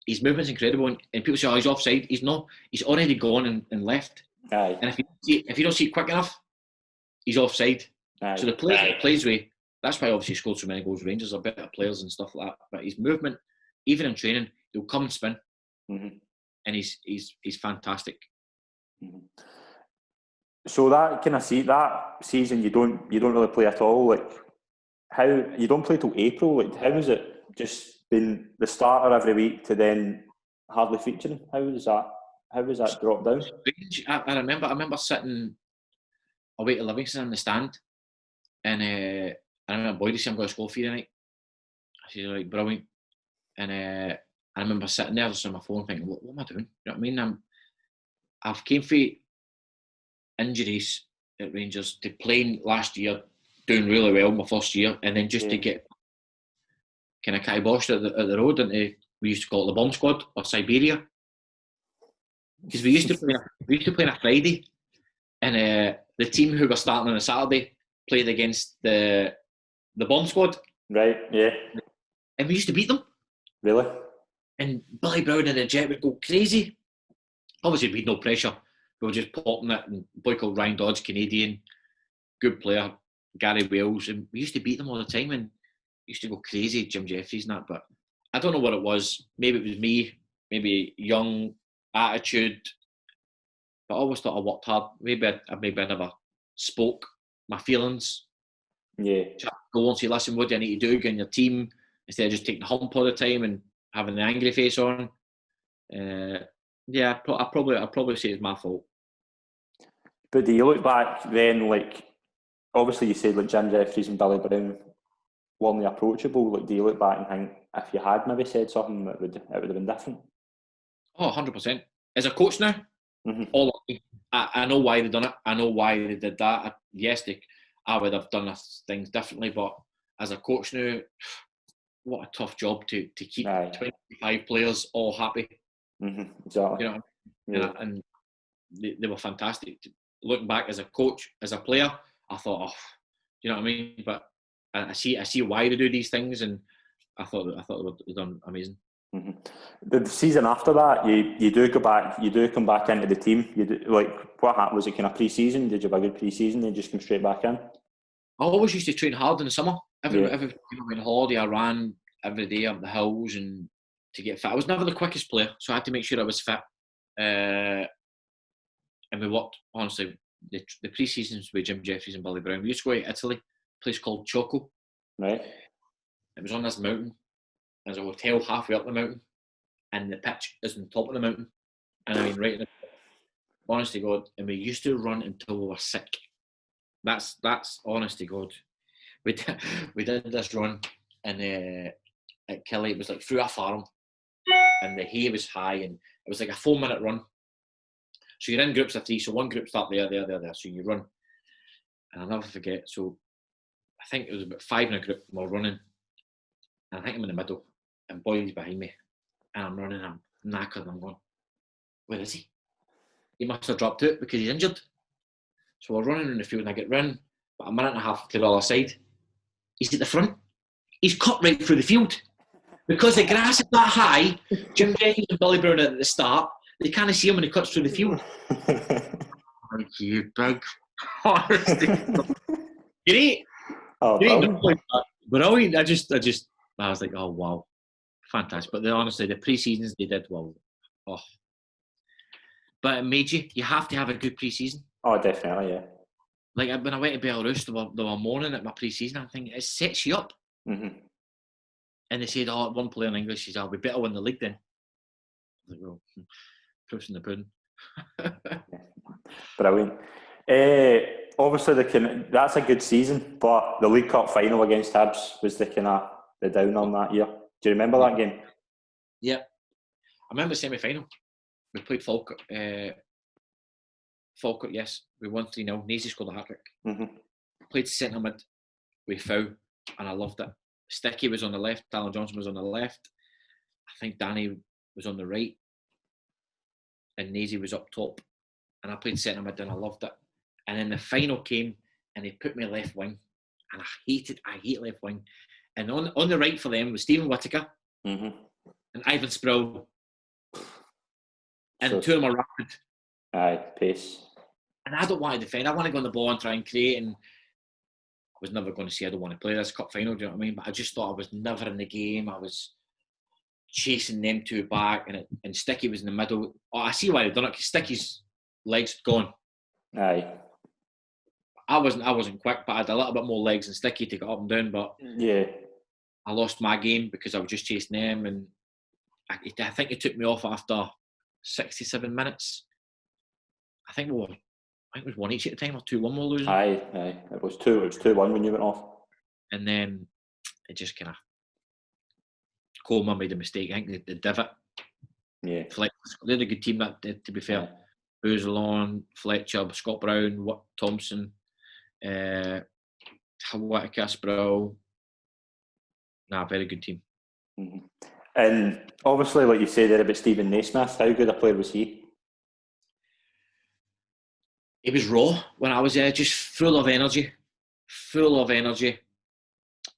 his movement's incredible. And people say, he's offside. He's not. He's already gone and left. Aye. And if you don't see it quick enough, he's offside. Aye. So the plays with, that's why obviously he scored so many goals. Rangers are better players and stuff like that. But his movement, even in training, he'll come and spin. Mm-hmm. And he's fantastic. Mm-hmm. So that season you don't really play at all. Like, how you don't play till April? Like, how is it? Just been the starter every week to then hardly featuring. How was that drop down? I remember sitting away to Livingston in the stand, and And I remember Boyd said, I'm going to score for you tonight. I said, right, brilliant. And I remember sitting there just on my phone thinking, what am I doing? You know what I mean? I've came for injuries at Rangers to playing last year, doing really well my first year, and then just to get kind of kiboshed at the road into, we used to call it the bomb squad or Siberia, because we used to play on a Friday, and the team who were starting on a Saturday played against the bomb squad. Right. Yeah. And we used to beat them. Really? And Billy Brown and the Jet would go crazy. Obviously, we had no pressure. We were just popping it. And a boy called Ryan Dodds, Canadian, good player, Gary Wells. And we used to beat them all the time and used to go crazy, Jim Jeffries and that. But I don't know what it was. Maybe it was me, maybe young attitude. But I always thought I worked hard. Maybe I never spoke my feelings. Yeah. Go and say, listen, what do I need to do against your team? Instead of just taking the hump all the time and having the angry face on. I'd probably say it's my fault. But do you look back then, like, obviously you said like Jim Jeffries and Billy Brown weren't approachable. Like, do you look back and think if you had maybe said something, it would have been different? Oh, 100%. As a coach now, I know why they done it. I know why they did that. I would have done things differently, but as a coach now, what a tough job to keep 25 players all happy. Exactly. You know, and they were fantastic. Looking back as a coach, as a player, I thought, you know what I mean? But I see why they do these things, and I thought they were done amazing. The season after that, you do come back into the team. You do, like, what happened? Was it kind of pre-season? Did you have a good pre-season? Then just come straight back in? I always used to train hard in the summer. Every time I went on holiday, I ran every day up the hills and to get fit. I was never the quickest player, so I had to make sure I was fit. And we worked, honestly, the pre-seasons with Jim Jeffries and Billy Brown. We used to go to Italy, a place called Choco. Right. It was on this mountain. There's a hotel halfway up the mountain, and the pitch is on top of the mountain. And I mean, right in the, honest to God, and we used to run until we were sick. That's honest to God. We did this run, and at Kelly, it was like through a farm, and the hay was high, and it was like a 4-minute run. So you're in groups of 3, so one group start there, so you run. And I'll never forget, so I think it was about 5 in a group, and we're running, and I think I'm in the middle, and Boyd's behind me, and I'm running, I'm knackered, and I'm going, where is he? He must have dropped out because he's injured. So we're running in the field, and I get run, but a minute and a half to the other side. He's at the front. He's cut right through the field. Because the grass is that high, Jim Jeffries and Billy Brown at the start, they can't see him when he cuts through the field. Like, you big. Great. Brilliant. I was like, oh, wow. Fantastic. But honestly, the pre-seasons they did well. Oh. But it made you have to have a good pre-season. Oh, definitely, yeah. Like, when I went to Belarus, they were mourning at my pre-season. I'm thinking, it sets you up. And they said, one player in English says, we better win the league then. I was like, well, proof's in the pudding. Brilliant. Obviously, that's a good season, but the League Cup final against Hibs was the down on that year. Do you remember that game? Yeah. I remember the semi-final. We played Falkirk. Falkirk, yes. We won 3-0. Nazy scored a hat-trick. Played centre mid with Fow, and I loved it. Sticky was on the left, Alan Johnson was on the left. I think Danny was on the right, and Nazy was up top. And I played centre mid, and I loved it. And then the final came, and they put me left wing, and I hate left wing. And on the right for them was Stephen Whittaker and Ivan Sproul, and two of them are rapid. Aye, pace. And I don't want to defend. I want to go on the ball and try and create. And I was never going to say I don't want to play this cup final. Do you know what I mean? But I just thought I was never in the game. I was chasing them two back, and Sticky was in the middle. Oh, I see why they've done it, because Sticky's legs gone. Aye. I wasn't quick, but I had a little bit more legs than Sticky to get up and down. But yeah, I lost my game because I was just chasing them, and I think it took me off after 67 minutes. I think it was 1 each at the time, or 2-1 we were losing. Aye. It was 2-1 when you went off. and then it just kind of Coleman made a mistake. I think the divot. Yeah. Fletcher, they're a good team. That to be fair, Boozalon, Fletcher, Scott Brown, Thompson, Whittaker, Sproul. Very good team. Mm-hmm. And obviously, like you said there about Stephen Naismith, how good a player was he? He was raw when I was there, just full of energy.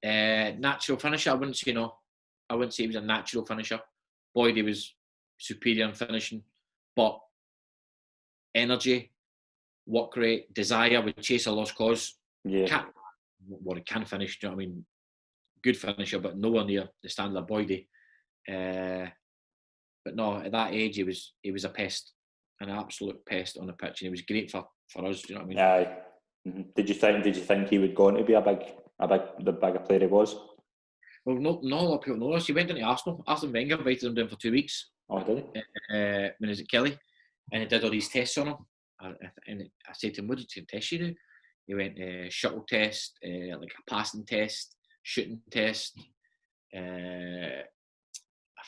Natural finisher, I wouldn't say no. I wouldn't say he was a natural finisher. Boyd, he was superior in finishing, but energy, work rate, desire would chase a lost cause. Yeah. He can finish, do you know what I mean? Good finisher, but nowhere near the standard of Boydie. But no, at that age, he was a pest, an absolute pest on the pitch, and he was great for us. Do you know what I mean? Aye. Mm-hmm. Did you think he would go on to be the bigger player he was? Well, not a lot of people know this. He went into Arsenal. Arsene Wenger invited him down for 2 weeks. Oh, did he? When he was at Kelly, and he did all these tests on him. And I said to him, "What did you test you do?" He went shuttle test, like a passing test, shooting test, a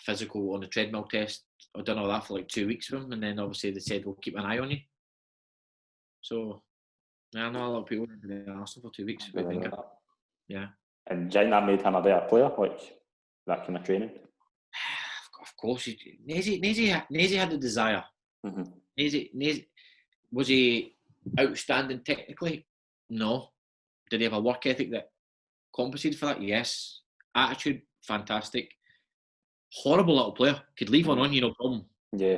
physical on the treadmill test. I've done all that for like 2 weeks with him, and then obviously they said, "We'll keep an eye on you." So I know a lot of people went to the Arsenal for 2 weeks. Yeah. And do you think that made him a better player, like that kind of training? Of course, Nazy had the desire. Mm-hmm. Nazy, was he outstanding technically? No. Did he have a work ethic that compensated for that? Yes. Attitude, fantastic. Horrible little player. Could leave one on you, no problem. Yeah.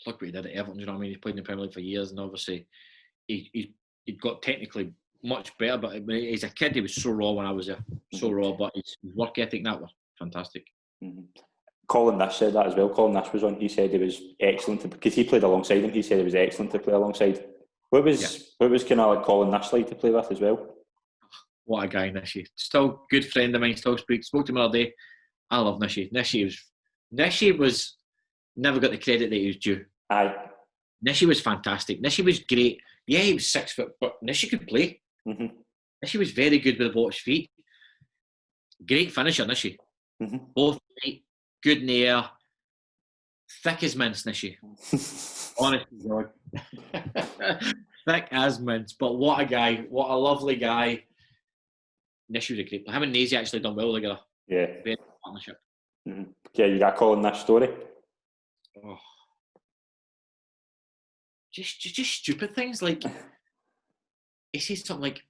Look what he did at Everton, you know what I mean? He played in the Premier League for years, and obviously he got technically much better, but as a kid he was so raw when I was there. So raw, but his work ethic, that was fantastic. Mm-hmm. Colin Nash said that as well. Colin Nash was on. He said he was excellent because he played alongside him. He said he was excellent to play alongside. What was kind of like Colin Nash like to play with as well? What a guy, Nishy. Still good friend of mine. Spoke to him the other day. I love Nishy. Nishy was never got the credit that he was due. Aye. Nishy was fantastic. Nishy was great. Yeah, he was 6 foot, but Nishy could play. Mm-hmm. Nishy was very good with the ball at his feet. Great finisher, Nishy. Mm-hmm. Both feet, good in the air, thick as mince, Nishy. Honestly, God. Thick as mince. But what a guy. What a lovely guy. Nishy was a great player. Him and Nazy actually done well together. Yeah. Very good partnership. Mm-hmm. Okay, you got Colin Nash story? Oh. Just stupid things like he said something like,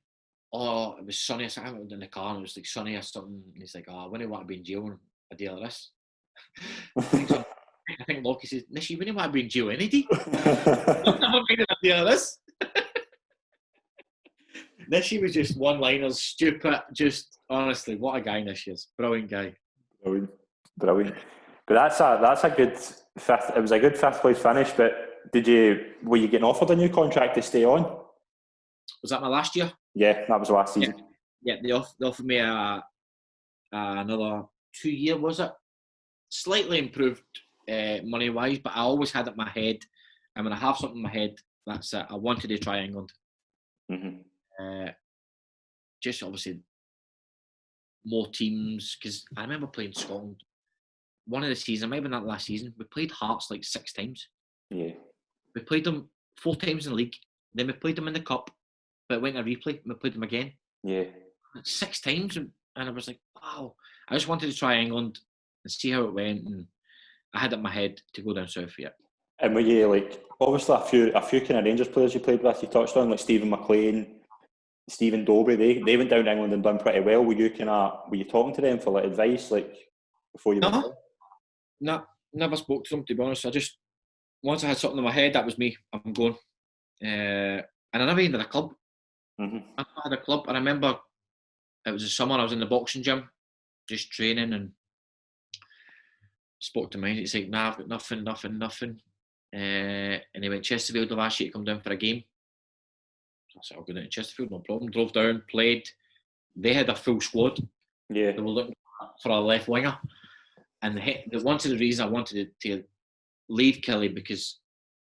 "Oh, it was sunny." I went in the car and it was like sunny or something. And he's like, "Oh, I wouldn't want to be in jail on a day like this." I think Lockie says, "Nish, you wouldn't want to be in jail any day. I've never been in a day like this." Nishi was just one-liners, stupid. Just honestly, what a guy Nishi is. Brilliant guy. Brilliant. But that's a good fifth. It was a good fifth place finish. But were you getting offered a new contract to stay on? Was that my last year? Yeah, that was last season. Yeah, they offered me another 2 year, was it? Slightly improved money wise, but I always had it in my head. And when I have something in my head, that's it. I wanted to try England. Mm-hmm. Just obviously more teams, because I remember playing Scotland. One of the seasons, maybe not last season, we played Hearts like 6 times. Yeah. We played them 4 times in the league. Then we played them in the cup, but it went to replay and we played them again. Yeah. 6 times, and I was like, wow. I just wanted to try England and see how it went, and I had it in my head to go down south for it. And were you like, obviously a few kind of Rangers players you played with, you touched on, like Stephen McLean, Stephen Dobry, they went down to England and done pretty well. Were you talking to them for like advice, like before you went down? No, never spoke to them, to be honest. I just, once I had something in my head, that was me. I'm going. And I never even had a club. Mm-hmm. I never had a club. I remember it was the summer, I was in the boxing gym, just training, and spoke to mine. He's like, "Nah, I've got nothing." And he went, "Chesterfield the last year to come down for a game." I said, "I'll go down to Chesterfield, no problem." Drove down, played. They had a full squad. Yeah. They were looking for a left winger. And one of the reasons I wanted to leave Kelly, because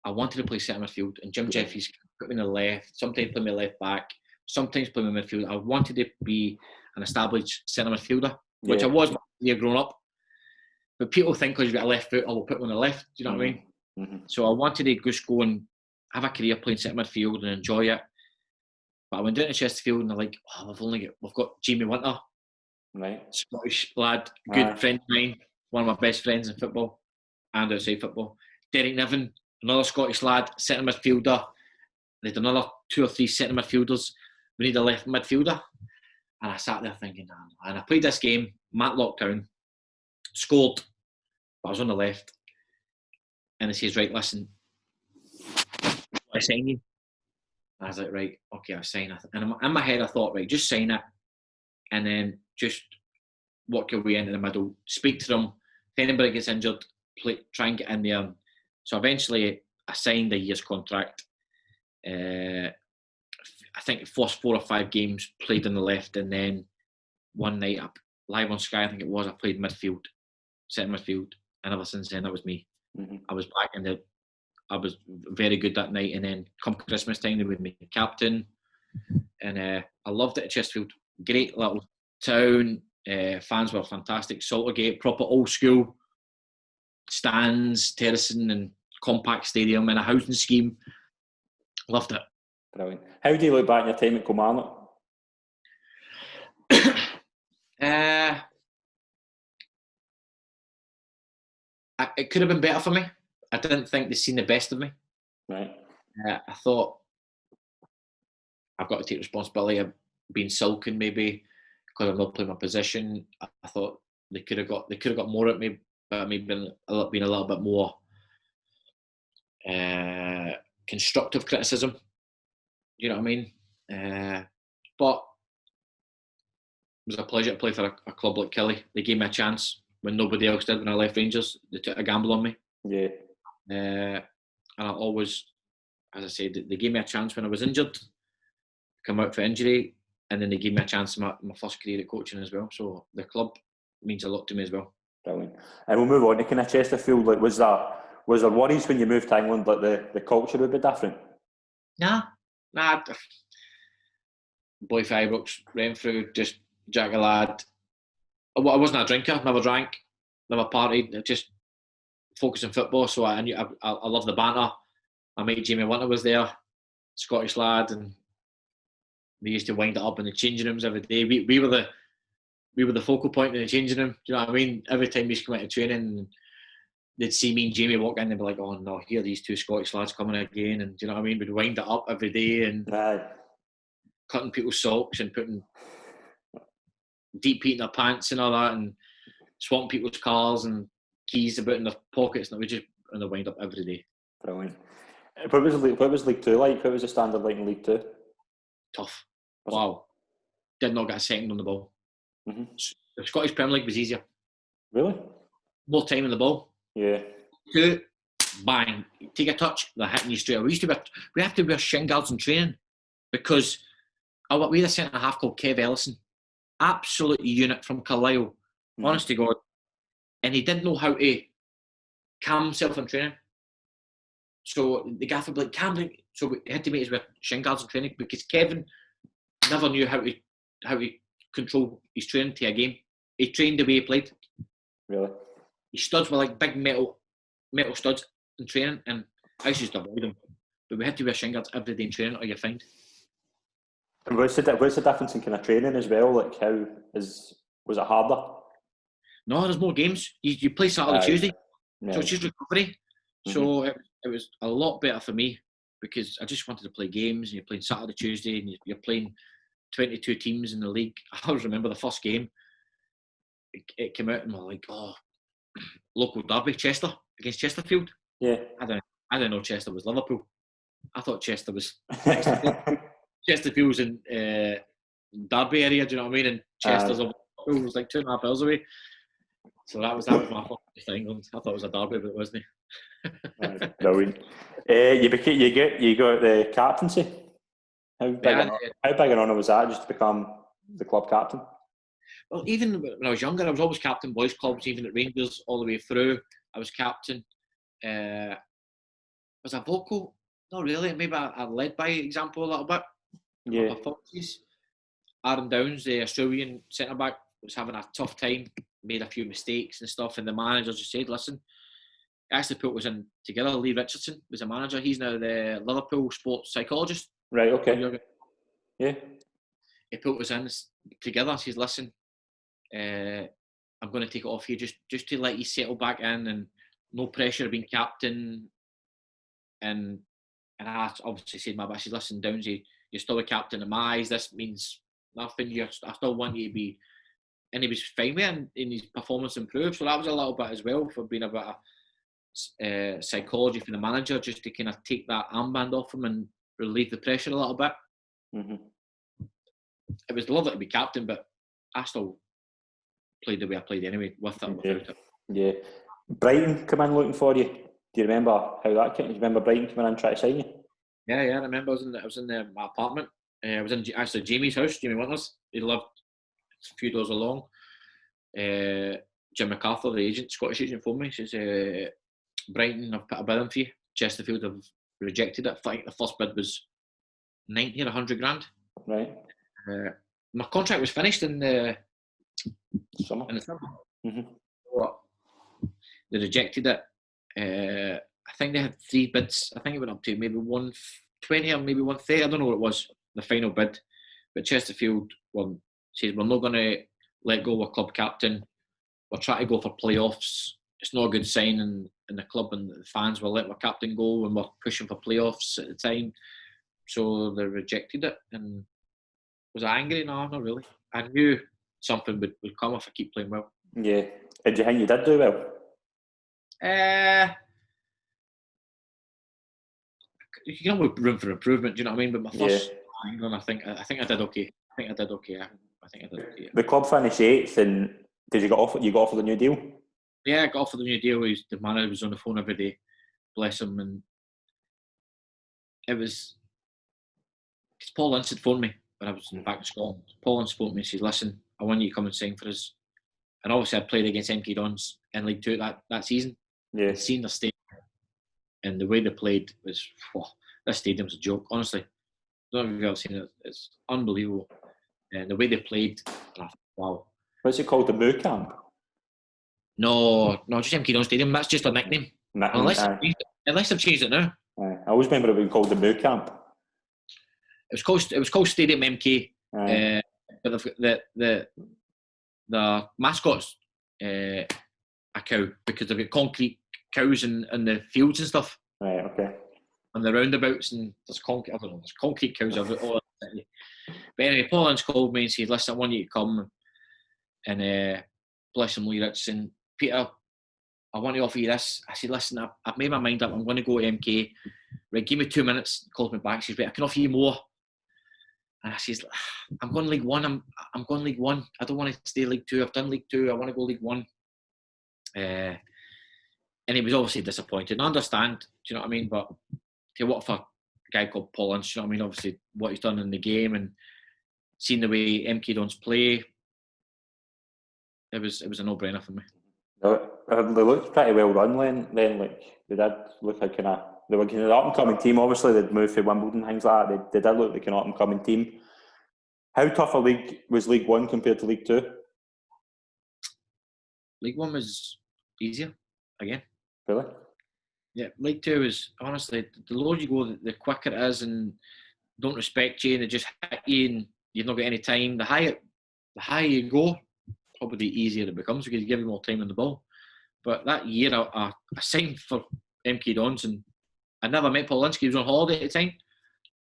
I wanted to play centre midfield, and Jim Jeffries put me in the left, sometimes put me left back, sometimes play in midfield. I wanted to be an established centre midfielder, which I was when I growing up. But people think because you've got a left foot, I will put one on the left. Do you know what I mean? Mm-hmm. So I wanted to just go and have a career playing centre midfield and enjoy it. But I went down to Chesterfield and they're like, we've got Jamie Winter, right, Scottish lad, good friend of mine, one of my best friends in football and outside football. Derek Leven, another Scottish lad, centre midfielder. There's another 2 or 3 centre midfielders. We need a left midfielder. And I sat there thinking, and I played this game, Matlock Town, scored, but I was on the left. And he says, right, listen, I sign you. And I was like, right, okay, I'll sign it. And in my head, I thought, right, just sign it. And then just work your way into the middle. Speak to them. If anybody gets injured, try and get in there. So eventually, I signed a year's contract. I think the first 4 or 5 games played on the left, and then one night up live on Sky, I think it was, I played midfield, centre midfield, and ever since then that was me. Mm-hmm. I was back I was very good that night, and then come Christmas time they made me captain, and I loved it at Chesterfield. Great little town, fans were fantastic. Saltergate, proper old school stands, terracing and compact stadium and a housing scheme. Loved it. Brilliant. How do you look back on your time at Kilmarnock? It could have been better for me. I didn't think they'd seen the best of me. Right. I thought I've got to take responsibility of being sulking maybe because I'm not playing my position. I thought they could have got more at me, but maybe been a little bit more constructive criticism. You know what I mean? But it was a pleasure to play for a club like Killie. They gave me a chance when nobody else did. When I left Rangers, they took a gamble on me. Yeah. And I always, as I said, they gave me a chance when I was injured, come out for injury, and then they gave me a chance in my first career at coaching as well. So the club means a lot to me as well. Brilliant. And we'll move on to kind of Chesterfield. Like, was there worries when you moved to England that the culture would be different? Nah. Boy for Ibrox, Renfrew, just Jack a lad. I wasn't a drinker, never drank, never partied, just focused on football. So I knew I love the banter. I mate Jamie Winter was there, Scottish lad, and they used to wind it up in the changing rooms every day. We were the focal point in the changing room. Do you know what I mean? Every time we used to come out of training, they'd see me and Jamie walk in, they'd be like, "Oh no, here are these 2 Scottish lads coming again." And do you know what I mean? We'd wind it up every day and cutting people's socks and putting deep heat in their pants and all that, and swapping people's cars and keys about in their pockets, and we just in the wind up every day. Brilliant. What was League 2 like? What was the standard like in League 2? Tough. Wow. Did not get a second on the ball. Mm-hmm. The Scottish Premier League was easier. Really? More time on the ball. Yeah. 2, bang, take a touch, they're hitting you straight away. We have to wear shin guards in training because we had a centre half called Kev Ellison, absolute unit from Carlisle, honest to God, and he didn't know how to calm himself in training. So the gaffer would be like, calm down. So we had to make us wear shin guards in training because Kevin never knew how to control his training to a game. He trained the way he played. Really? His studs were like big metal studs in training, and I used to avoid them. But we had to wear shin guards every day in training, or you find. And what's the difference in kind of training as well? Like, was it harder? No, there's more games. You play Saturday, Tuesday, yeah. So it's just recovery. Mm-hmm. So it was a lot better for me because I just wanted to play games, and you're playing Saturday, Tuesday, and you're playing 22 teams in the league. I always remember the first game. It came out and we're like, local derby, Chester against Chesterfield. Yeah. I didn't know Chester was Liverpool. I thought Chester was next to Liverpool. Chesterfield's in Derby area, do you know what I mean? And Chester's was like 2.5 hours away. So that was my first to England. I thought it was a derby, but it wasn't. Brilliant. You got the captaincy. How big an honour was that, just to become the club captain? Well, even when I was younger, I was always captain boys clubs, even at Rangers, all the way through. I was captain. Was I vocal? Not really. Maybe I led by example a little bit. Yeah. performances. Aaron Downs, the Australian centre back, was having a tough time, made a few mistakes and stuff, and the manager just said, "Listen." Actually put us in together. Lee Richardson was a manager. He's now the Liverpool sports psychologist. Right, okay. Yeah. He put us in together. He says, "Listen, I'm going to take it off here just to let you settle back in, and no pressure of being captain." And I obviously said my best. I said, "Listen, Downsy, you're still a captain in my eyes. This means nothing. I still want you to be." And he was fine with it, and his performance improved. So that was a little bit as well for being a bit of psychology for the manager, just to kind of take that armband off him and relieve the pressure a little bit. Mm-hmm. It was lovely to be captain, but I still played the way I played anyway, with it or without it. Yeah. Brighton come in looking for you. Do you remember how that came? Do you remember Brighton coming in trying to sign you? Yeah, I remember. I was in my apartment. I was in actually Jamie's house. Jamie Winters. He lived a few doors along. Jim MacArthur, the agent, Scottish agent, phoned me. He says, "Brighton, I've put a bid in for you. Chesterfield have rejected it. I think the first bid was 90 or 100 grand. Right. My contract was finished in the summer. Mm-hmm. So they rejected it. I think they had 3 bids. I think it went up to maybe 120 or maybe 130. I don't know what it was, the final bid. But Chesterfield says, "We're not going to let go of a club captain. We're trying to go for playoffs. It's not a good sign in the club and the fans will let our captain go, and we're pushing for playoffs at the time." So they rejected it. And was I angry? No, not really. I knew something would come if I keep playing well. Yeah. Did you think you did do well? You can always room for improvement. Do you know what I mean? But my first England, I think I did okay. I think I did okay. Yeah. The club finished 8th, and did you got offered a new deal? Yeah, I got offered a new deal. The manager was on the phone every day. Bless him. And it was because Paul Ince had phoned me when I was back in Scotland. Paul Ince phoned me and says, "Listen, I want you to come and sign for us." And obviously, I played against MK Dons in League Two that season. Yeah. I'd seen their stadium, and the way they played was, this stadium's a joke. Honestly, I don't know if you've ever seen it. It's unbelievable. And the way they played, wow. What's it called? The Moo Camp? No, just MK Dons Stadium. That's just a nickname. Unless they've changed it now. I always remember it being called the Moo Camp. It was called Stadium MK. But the mascot's a cow, because they've got concrete cows in the fields and stuff. Right, okay. And the roundabouts, and there's concrete cows all that. But anyway, Paul Ince called me and said, "Listen, I want you to come." And bless him, Lee Richardson, "Peter, I want to offer you this." I said, "Listen, I've made my mind up. I'm going to go to MK. Right, give me 2 minutes." He calls me back. He says, "Right, I can offer you more." And I says, "I'm going League One. I'm going League One. I don't want to stay League Two. I've done League Two. I want to go League One." And he was obviously disappointed. I understand, do you know what I mean? But to what for a guy called Paul Ince, do you know what I mean? Obviously, what he's done in the game and seeing the way MK Dons play, it was a no-brainer for me. They looked pretty well run then. Like, they did look like they were kind of an up-and-coming team. Obviously, they'd moved from Wimbledon, things like that. They did look like an up-and-coming team. How tough a league was League One compared to League Two? League One was easier, again. Really? Yeah, League Two is, honestly, the lower you go, the quicker it is, and don't respect you, and they just hit you, and you've not got any time. The higher you go, probably the easier it becomes, because you give you more time on the ball. But that year, I signed for MK Dons, and I never met Paul Ince. He was on holiday at the time,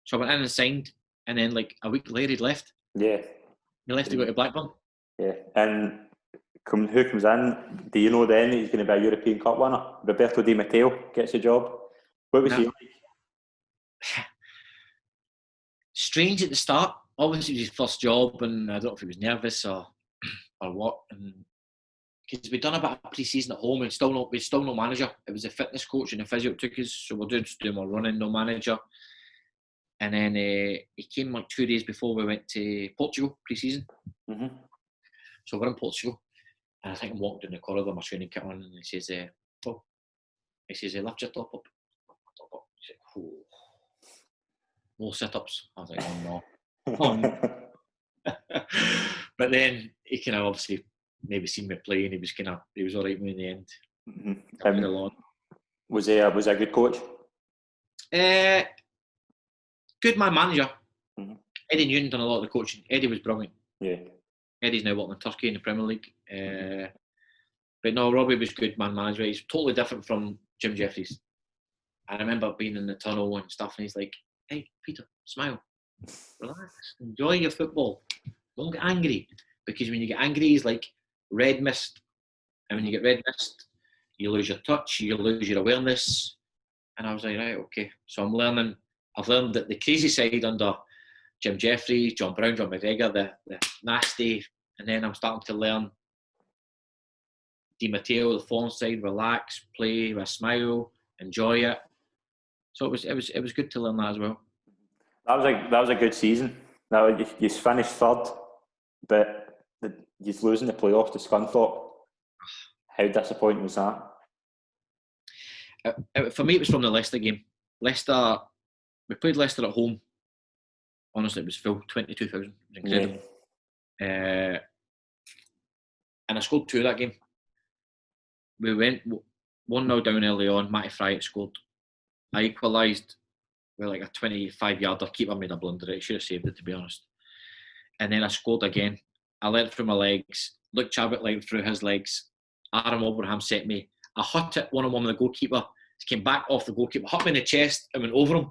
so I went in and signed, and then like a week later he'd left. Yeah. He left to go to Blackburn. Yeah, and who comes in? Do you know then that he's going to be a European Cup winner? Roberto Di Matteo gets a job. What was he like? Strange at the start. Obviously, it was his first job, and I don't know if he was nervous or what. Because we'd done a bit of pre-season at home, and we'd still no manager. It was a fitness coach and a physio took us, so we're doing more running, no manager. And then he came like 2 days before we went to Portugal pre-season. Mm-hmm. So we're in Portugal, and I think I'm walking down the corridor, my training kit on, and he says, "Lift your top up." He said, "Oh. No sit-ups." I was like, "Oh no." But then he kind of obviously maybe seen me play, and he was all right with me in the end. Was he a good coach? Good man manager. Mm-hmm. Eddie Newton done a lot of the coaching. Eddie was brilliant. Yeah. Eddie's now working in Turkey in the Premier League. But no, Robbie was good man manager. He's totally different from Jim Jeffries. I remember being in the tunnel and stuff, and he's like, "Hey, Peter, smile, relax, enjoy your football. Don't get angry, because when you get angry, he's like red mist, and when you get red mist, you lose your touch, you lose your awareness." And I was like, right, okay. So I've learned that the crazy side under Jim Jeffries, John Brown, John McGregor, the nasty, and then I'm starting to learn Di Matteo, the form side, relax, play with a smile, enjoy it. So it was good to learn that as well. That was a good season. Now you finished third, but you're losing the playoffs to Scunthorpe. How disappointing was that? For me, it was from the Leicester game. Leicester, we played Leicester at home. Honestly, it was full, 22,000. It was incredible. Yeah. And I scored 2 that game. We went 1-0 down early on. Matty Fryatt scored. I equalised with like a 25-yarder. Keeper made a blunder. He should have saved it, to be honest. And then I scored again. I let it through my legs. Luke Chabot let it through his legs. Aaron Wilbraham set me. I hit it one-on-one with the goalkeeper. He came back off the goalkeeper, hit me in the chest, and went over him.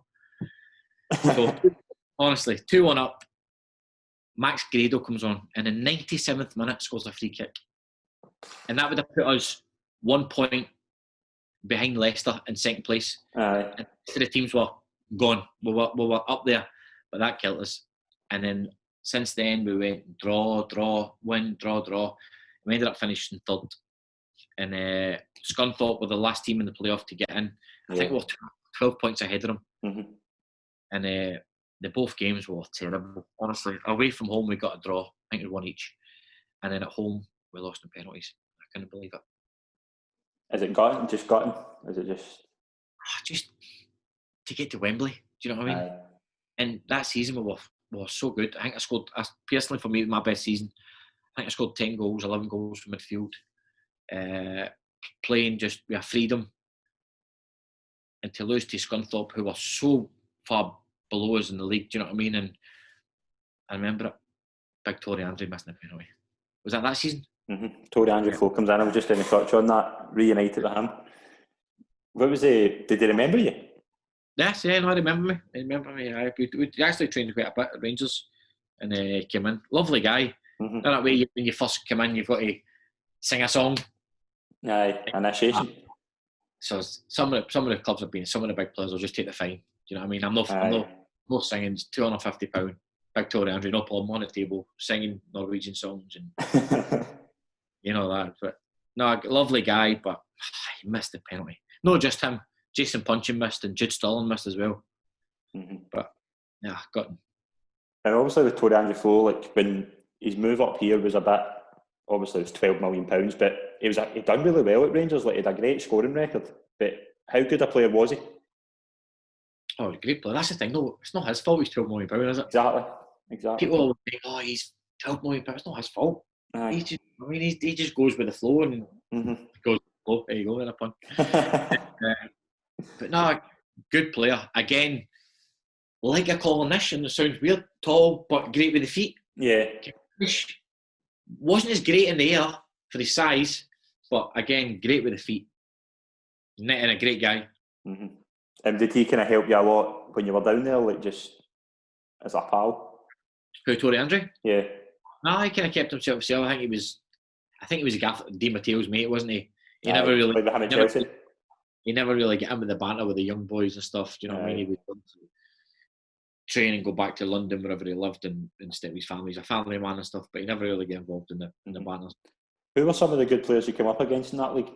So, honestly, 2-1 up. Max Grado comes on, and in the 97th minute scores a free kick. And that would have put us 1 point behind Leicester in second place. Aye. And the teams were gone. We were up there, but that killed us. And then since then, we went draw, win, draw. We ended up finishing third. And Scunthorpe were the last team in the playoff to get in. I think we were 12 points ahead of them. Mm-hmm. And the both games were terrible, honestly. Away from home, we got a draw. I think it was 1 each. And then at home, we lost in penalties. I couldn't believe it. Is it gutting? Just gutting? Is it just... Just to get to Wembley, do you know what I mean? Aye. And that season we were so good. I think I scored, personally for me, my best season. I think I scored 10 goals, 11 goals from midfield. Playing just with a freedom. And to lose to Scunthorpe, who were so far below us in the league, do you know what I mean? And I remember it. Big Tory Andre missing a penalty. Was that season? Mm-hmm. Tory Andre Folk comes in. I was just going to touch on that. Reunited with him. What was did they remember you? Yes, yeah, no, I remember me. We actually trained quite a bit at Rangers, and came in. Lovely guy. Mm-hmm. That way, when you first come in, you've got to sing a song. Aye, initiation. So some of the clubs have been, some of the big players will just take the fine. Do you know what I mean? I'm not singing. It's £250. Big Tory Andre, no problem, on the table, singing Norwegian songs and you know that. But no, lovely guy, but he missed the penalty. Not just him. Jason Punchin missed and Jude Stirling missed as well. Mm-hmm. But yeah, got him. And obviously with Tory Andre Flo, like when his move up here was a bit, obviously it was £12 million, but he done really well at Rangers. Like he had a great scoring record. But how good a player was he? Oh, great player. That's the thing. No, it's not his fault. He's £12 million, is it? Exactly. People always think, "Oh, he's £12 million." It's not his fault. He just goes with the flow and goes with the flow. There you go, in a pun. But no, good player. Again, like a Colonish, it sounds weird, tall but great with the feet. Yeah. Wasn't as great in the air for his size, but again, great with the feet. And a great guy. Mm-hmm. And did he kind of help you a lot when you were down there, like just as a pal? Who, Tory Andre? Yeah. No, he kind of kept himself. I think he was Di Matteo's mate, wasn't he? He never really get in with the banter with the young boys and stuff. Do you know what I mean? He would train and go back to London wherever he lived and stay with his family. He's a family man and stuff, but he never really get involved in the banters. Who were some of the good players you came up against in that league?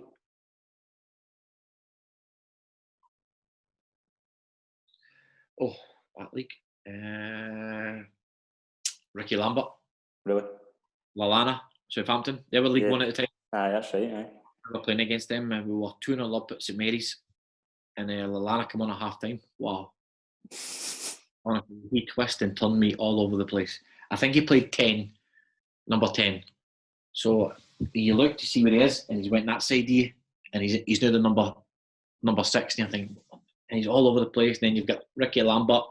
Oh, that league. Ricky Lambert. Really? Lallana, Southampton. They were League One at the time. Aye, that's right. Aye. We were playing against them and we were 2-0 up at St Mary's. And Lallana came on at half time. Wow. Honestly, he twisted and turned me all over the place. I think he played 10, number 10. So you look to see where he is, and he's went that side of you, and he's now the number 60, I think. And he's all over the place. And then you've got Ricky Lambert,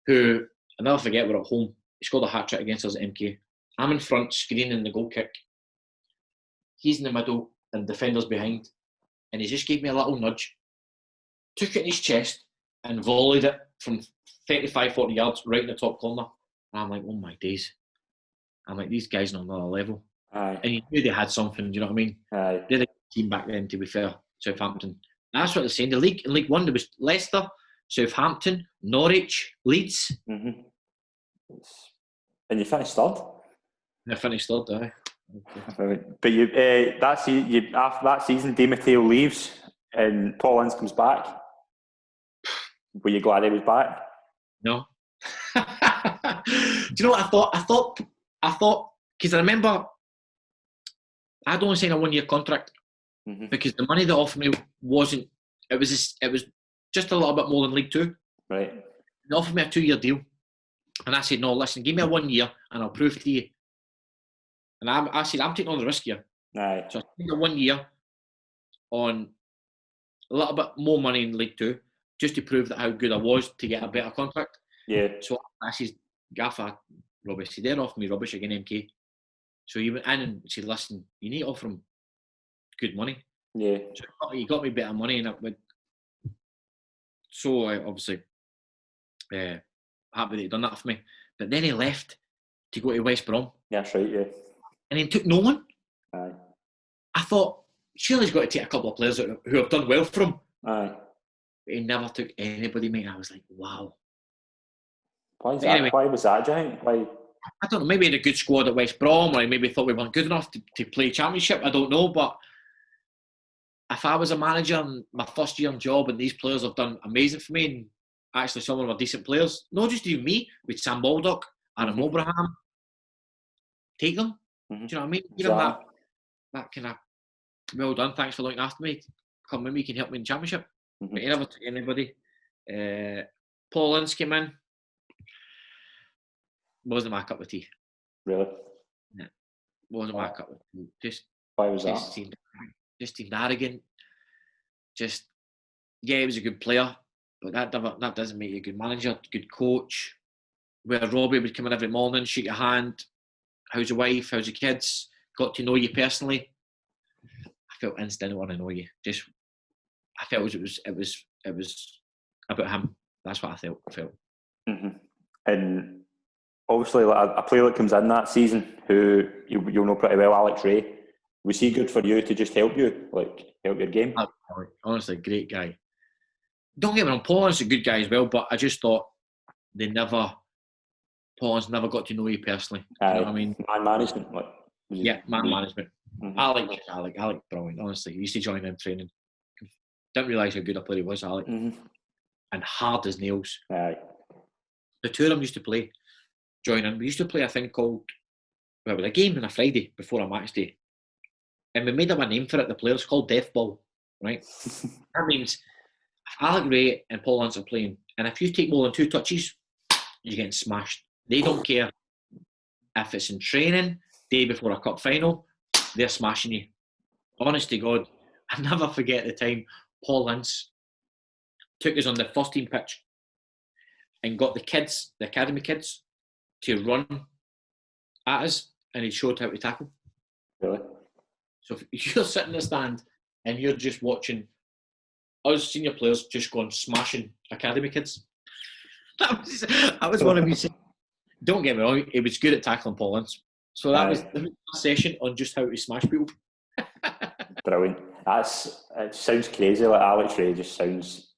who, I'll never forget, we're at home. He scored a hat-trick against us at MK. I'm in front, screening the goal kick. He's in the middle, and the defender's behind. And he just gave me a little nudge, took it in his chest, and volleyed it from 35, 40 yards right in the top corner. And I'm like, oh my days. I'm like, these guys are on another level. Aye. And you knew they had something, do you know what I mean? Aye. They had a team back then, to be fair, Southampton. That's what they're saying. The league, in League One, there was Leicester, Southampton, Norwich, Leeds. Mm-hmm. And you finished third? I finished third, aye. Okay. But you, after that season, Di Matteo leaves and Paul Ince comes back. Were you glad he was back? No. Do you know what I thought, because I remember I'd only signed a 1-year contract because the money they offered me wasn't. It was just a little bit more than League Two. Right. They offered me a 2-year deal, and I said, "No, listen, give me a 1 year, and I'll prove to you." And I said, "I'm taking on the risk here." Aye. So I took a 1 year on a little bit more money in League Two, just to prove that how good I was to get a better contract. Yeah. So I said, "Gaffer, rubbish. They're offering me rubbish again, MK." So he went in and said, "Listen, you need to offer him good money." Yeah. So he got me better money, and it would. So obviously, happy that he done that for me. But then he left to go to West Brom. Yeah, that's right. Yeah. And he took no one. Aye. I thought, surely he's got to take a couple of players who have done well for him. Aye. But he never took anybody, mate. I was like, wow. Why was that, do you think? Why? I don't know, maybe he had a good squad at West Brom, or he maybe thought we weren't good enough to play Championship. I don't know, but if I was a manager in my first year on job and these players have done amazing for me, and actually some of them are decent players, not just even me, with Sam Baldock, Aaron Wilbraham, take them. Do you know what I mean? Give them that kind of, well done, thanks for looking after me. Come with me, you can help me in Championship. But he never took anybody. Paul Ince came in. Wasn't my cup of tea. Really? Yeah. Wasn't my cup of tea. Why was that? Just seemed arrogant. Yeah, he was a good player, but that doesn't make you a good manager, good coach. Where Robbie would come in every morning, shake your hand, how's your wife, how's your kids, got to know you personally. I felt Ince didn't want to know you. I felt it was about him. That's what I felt. Mm-hmm. And obviously, like a player that comes in that season, who you'll know pretty well, Alex Ray. Was he good for you to just help you, like help your game? Honestly, great guy. Don't get me wrong, Paul Ince is a good guy as well, but I just thought Paul Ince never got to know you personally. You know what I mean? Man management, man management. Alec, brilliant. Honestly, he used to join in training. Didn't realise how good a player he was, Alec. And hard as nails. Aye. The two of them used to play, join in. We used to play a thing called, a game on a Friday before a match day. And we made up a name for it, the players, called Death Ball, right? That means Alec Ray and Paul Ince are playing, and if you take more than 2 touches, you're getting smashed. They don't care if it's in training, day before a cup final, they're smashing you. Honest to God, I never forget the time Paul Ince took us on the first team pitch and got the kids, the academy kids, to run at us, and he showed how to tackle. Really? So if you're sitting in the stand and you're just watching us senior players just going smashing academy kids, that was one of me saying, don't get me wrong, he was good at tackling Paul Ince. So that was the session on just how to smash people. Brilliant. It sounds crazy. Like Alex Ray just sounds.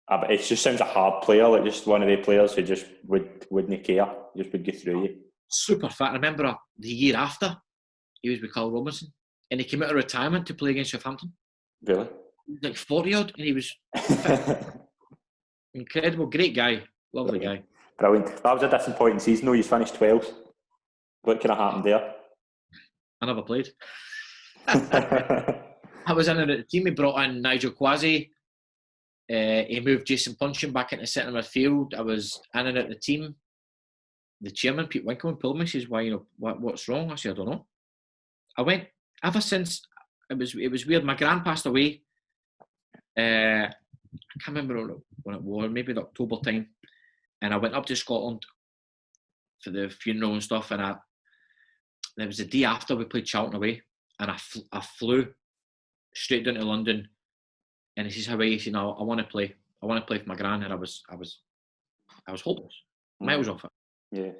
It just sounds a hard player, like just one of the players who just wouldn't care, just would get through you. Super fit. I remember the year after, he was with Carl Robinson, and he came out of retirement to play against Southampton. Really? He was like 40 odd, and he was fit. Incredible, great guy, lovely guy. Brilliant. That was a disappointing season though. You finished 12th. What kind of happened there? I never played. I was in the team. We brought in Nigel Quasi. he moved Jason Puncheon back into centre midfield. I was in and out the team. The chairman, Pete Winkleman, pulled me. Says, "Why? What's wrong?" I said, "I don't know." I went ever since. It was weird. My gran passed away. I can't remember when it was. Maybe the October time. And I went up to Scotland for the funeral and stuff. And it was the day after we played Charlton away, and I flew straight down to London. And he says, "How are you?" He said, "No, I want to play. I want to play for my gran." And I was hopeless, miles off it. Yeah.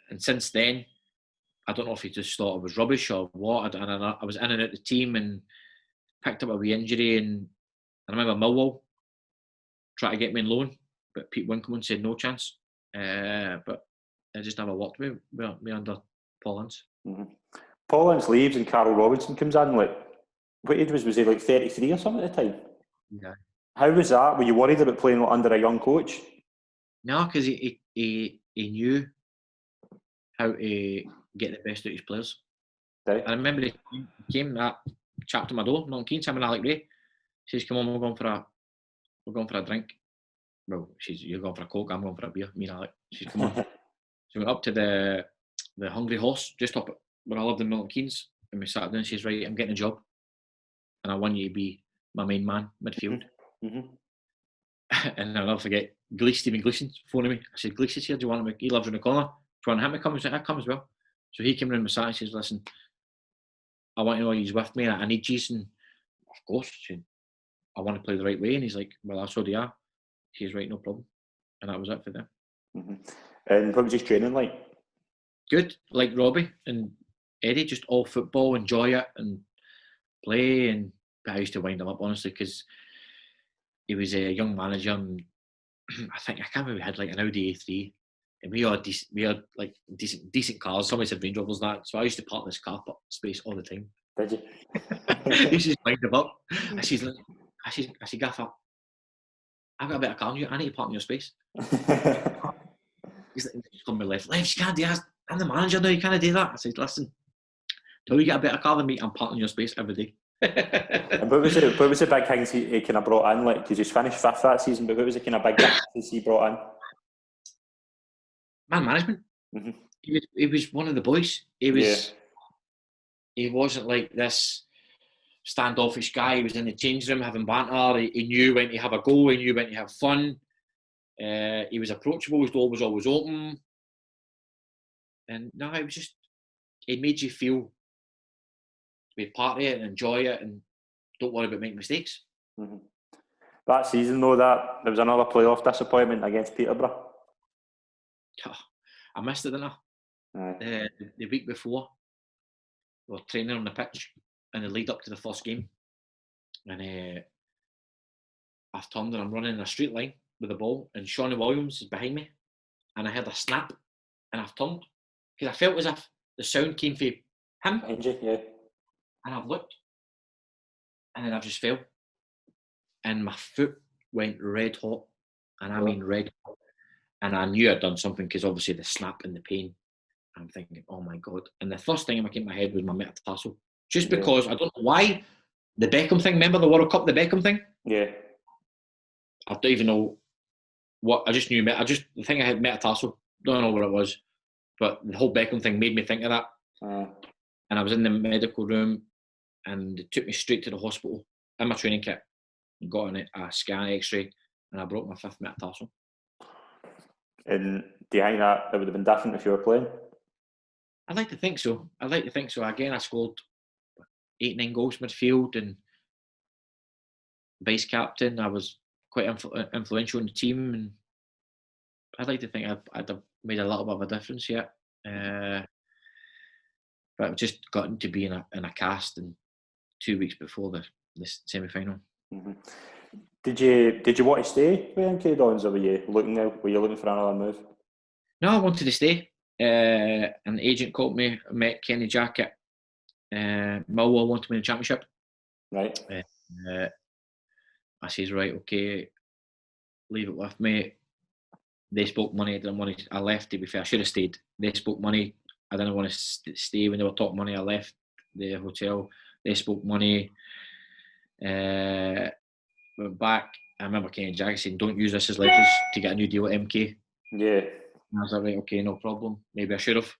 And since then, I don't know if he just thought I was rubbish or what. And I was in and out the team and picked up a wee injury. And I remember Millwall tried to get me on loan, but Pete Winkleman said no chance. But it just never worked me under Paul Ince. Mm-hmm. Paul Ince leaves and Carl Robinson comes in. Like, what age was he? Like 33 or something at the time? Yeah. How was that? Were you worried about playing under a young coach? No, because he knew how to get the best out of his players. Right. I remember he came that chap to my door, not keen, Sam and Alec Ray. Says, "Come on, we're going for a drink." Well, you're going for a Coke, I'm going for a beer, me and Alec. She's come on. So we went up to the Hungry Horse, just up where I lived in Milton Keynes, and we sat down. She's right, "I'm getting a job, and I want you to be my main man, midfield." Mm-hmm. And I'll never forget Stephen Gleeson phoning me. I said, "Gleeson's here, do you want me?" He lives in the corner. "Do you want him to come?" I said, "I come as well." So he came around my side and says, "Listen, I want to know he's with me, and I need you." And of course, said, "I want to play the right way." And he's like, "Well, that's what they are." He's right, no problem. And that was it for them. Mm-hmm. And what was his training like? Good, like Robbie and Eddie, just all football, enjoy it and play. And I used to wind him up, honestly, because he was a young manager, and I can't remember, we had like an Audi A3, and we had like decent cars. Somebody said Range Rovers that, so I used to park in this car space all the time. Did you? He used to wind him up. I said, "Gaffer, I've got a better car than you. I need to park in your space." He's like, "On my left, you can't do that. I'm the manager now. You can't do that." I said, "Listen, till you get a better car than me, I'm parking in your space every day." And what was the big things he kind of brought in? Like, because he's finished fifth that season, but what was the kind of big things he brought in? Man management. Mm-hmm. He was one of the boys. He wasn't like this standoffish guy. He was in the change room having banter. He knew when to have a go. He knew when to have fun. He was approachable. His door was always open. And no, it was just, it made you feel to be part of it and enjoy it and don't worry about making mistakes. Mm-hmm. That season, though, there was another playoff disappointment against Peterborough. I missed it, didn't I? The week before, we were training on the pitch in the lead up to the first game. And I've turned and I'm running in a straight line with the ball, and Shawnee Williams is behind me. And I heard a snap, and I've turned because I felt as if the sound came from him. Behind you, yeah. And I've looked, and then I just fell, and my foot went red hot, and I mean red hot, and I knew I'd done something because obviously the snap and the pain. I'm thinking, oh my God! And the first thing that came in my head was my metatarsal, just because I don't know why. The Beckham thing, remember the World Cup, the Beckham thing? Yeah. I don't even know what. I just knew. The thing I had metatarsal. Don't know what it was, but the whole Beckham thing made me think of that. And I was in the medical room, and they took me straight to the hospital in my training kit. Got a scan, X-ray, and I broke my fifth metatarsal. And do you think that would have been different if you were playing? I'd like to think so. Again, I scored 8-9 goals midfield and vice captain. I was quite influential in the team, and I'd like to think I'd have made a little bit of a difference yet. But I've just gotten to be in a cast and 2 weeks before this semi-final. Mm-hmm. Did you want to stay with MK Dons, or were you looking for another move? No, I wanted to stay. An agent called me. I met Kenny Jackett. Millwall wanted me in the Championship. Right. I says, right, okay, leave it with me. They spoke money. I didn't want to. I left. To be fair, I should have stayed. They spoke money. I didn't want to stay when they were talking money. I left the hotel. They spoke money. Went back. I remember Kenny Jack saying, "Don't use this as leverage to get a new deal at MK." Yeah. And I was like, right, okay, no problem. Maybe I should have.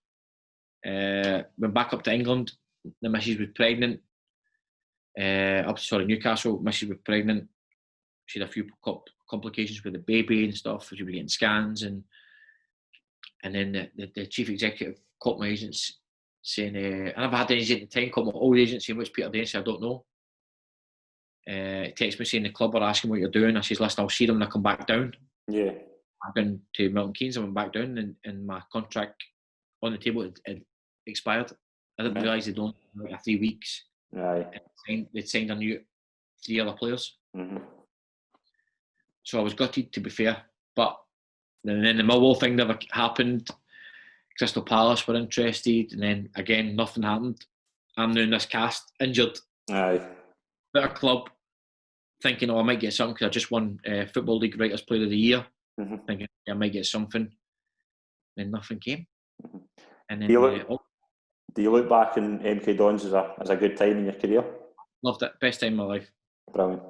Went back up to England. The missus was pregnant. Newcastle. Missus was pregnant. She had a few complications with the baby and stuff. She was getting scans, and then the chief executive called my agents saying, I never had an agent at the time, called my old agent saying, "What's Peter doing?" I said, "I don't know." He texted me saying the club are asking what you're doing. I says, "Listen, I'll see them when I come back down." Yeah. I've been to Milton Keynes. I went back down, and my contract on the table had expired. I didn't realise they'd only like 3 weeks. Right. They'd signed a new 3 other players. Mm-hmm. So I was gutted, to be fair. But then the Millwall thing never happened. Crystal Palace were interested, and then again nothing happened. I'm now in this cast, injured. Aye. Better club, thinking, I might get something because I just won Football League Writers Player of the Year. Mm-hmm. Thinking I might get something. Then nothing came. Mm-hmm. And then do you look back in MK Dons as a good time in your career? Loved it. Best time of my life. Brilliant.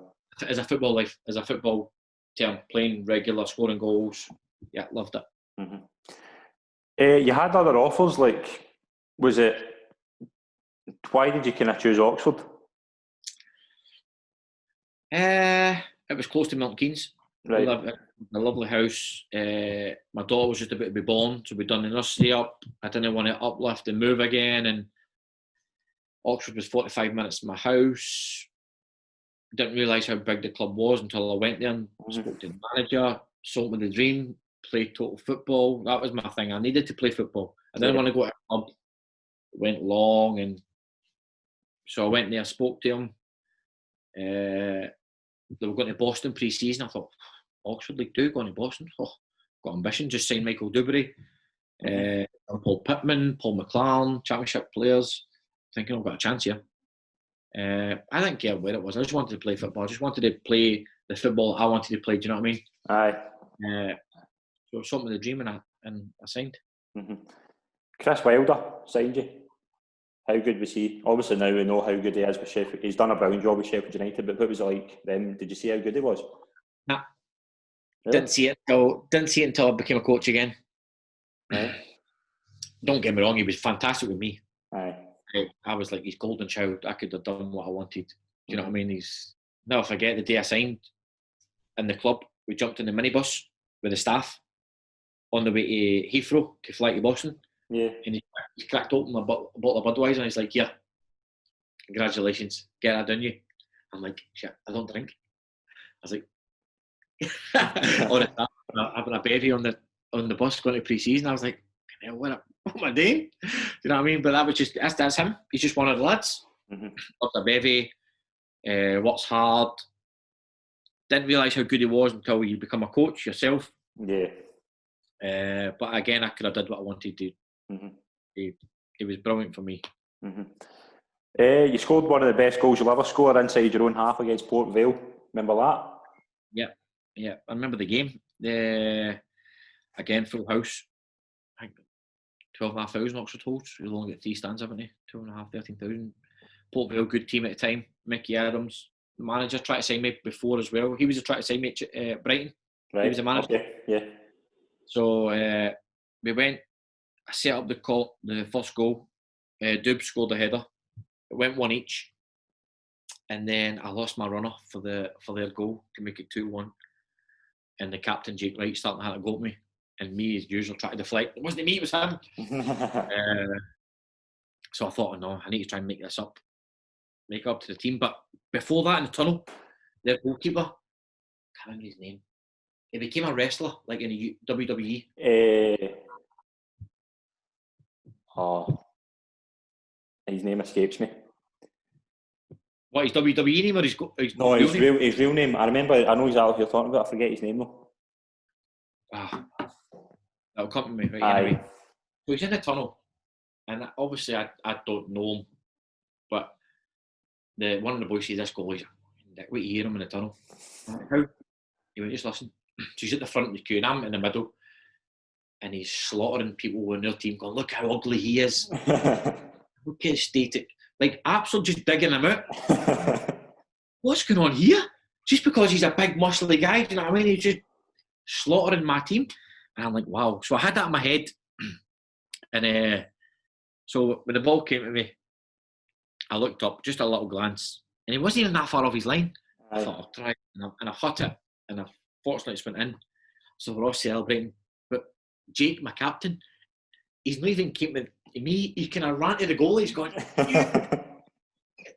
As a football term, playing regular, scoring goals. Yeah, loved it. Mm-hmm. You had other offers, like, why did you kind of choose Oxford? It was close to Milton Keynes. Right. A lovely house. My daughter was just about to be born, so we'd done the nursery up. I didn't want to uplift and move again, and Oxford was 45 minutes from my house. Didn't realise how big the club was until I went there and spoke to the manager, sold me the dream, played total football. That was my thing. I needed to play football. I didn't want to go to a club. It went long, and so I went there, spoke to him. They were going to Boston pre-season. I thought, Oxford League 2, going to Boston. Oh, got ambition. Just signed Michael Dewberry, Paul Pittman, Paul McLaren, Championship players. Thinking I've got a chance here. I didn't care where it was. I just wanted to play football. I just wanted to play the football I wanted to play. Do you know what I mean? Aye. So it's something the dream, and I signed. Mm-hmm. Chris Wilder signed you. How good was he? Obviously now we know how good he is with Sheffield. He's done a brilliant job with Sheffield United, but what was it like then? Did you see how good he was? Nah. Really? Didn't see it until I became a coach again. Right. Don't get me wrong, he was fantastic with me. Aye. I was like his golden child. I could have done what I wanted. Do you know what I mean? Never forget the day I signed in the club. We jumped in the minibus with the staff on the way to Heathrow to fly to Boston. Yeah. And he cracked open a bottle of Budweiser and he's like, "Yeah, congratulations, get that done you." I'm like, "Shit, I don't drink." I was like, having a bevy on the bus going to pre-season. I was like, what am I doing? Do you know what I mean? But that's him. He's just one of the lads. Mm-hmm. Loves a bevy, works hard. Didn't realise how good he was until you become a coach yourself. Yeah. But again, I could have did what I wanted to. Mm-hmm. He was brilliant for me. Mm-hmm. You scored one of the best goals you'll ever score inside your own half against Port Vale. Remember that? Yeah. I remember the game. Again, full house. I think 12,500 Oxford holds. You've only got 3 stands, haven't you? 12,500, 13,000. Port Vale, good team at the time. Mickey Adams, the manager, tried to sign me before as well. He was trying to sign me at Brighton. Right. He was a manager. Okay. Yeah. So we went. I set up the first goal. Dubs scored a header. It went 1 each, and then I lost my runner for their goal to make it 2-1. And the captain Jake Wright starting to have a go at me, and me as usual trying to deflect. It wasn't me, it was him. So I thought, no, I need to try and make up to the team. But before that, in the tunnel, their goalkeeper, I can't remember his name. He became a wrestler, like in the WWE. His name escapes me. What, his WWE name or his real name? I know exactly what you're talking about. I forget his name though. That'll come to me. Right, anyway. So he's in the tunnel, and obviously I don't know him, but one of the boys says, "This goalie's wait to hear him in the tunnel." How? He went, "Just listen." So he's at the front of the queue, and I'm in the middle, and he's slaughtering people in their team, going, "Look how ugly he is." Look at his static, like absolutely just digging him out. What's going on here? just because he's a big, muscly guy, do you know what I mean? He's just slaughtering my team. And I'm like, wow. So I had that in my head. And so when the ball came to me, I looked up, just a little glance, and he wasn't even that far off his line. I thought, I'll try. And I hit it. And unfortunately, it went in. So we're all celebrating. But Jake, my captain, he's not even came with me. He kind of ran to the goalie. He's going,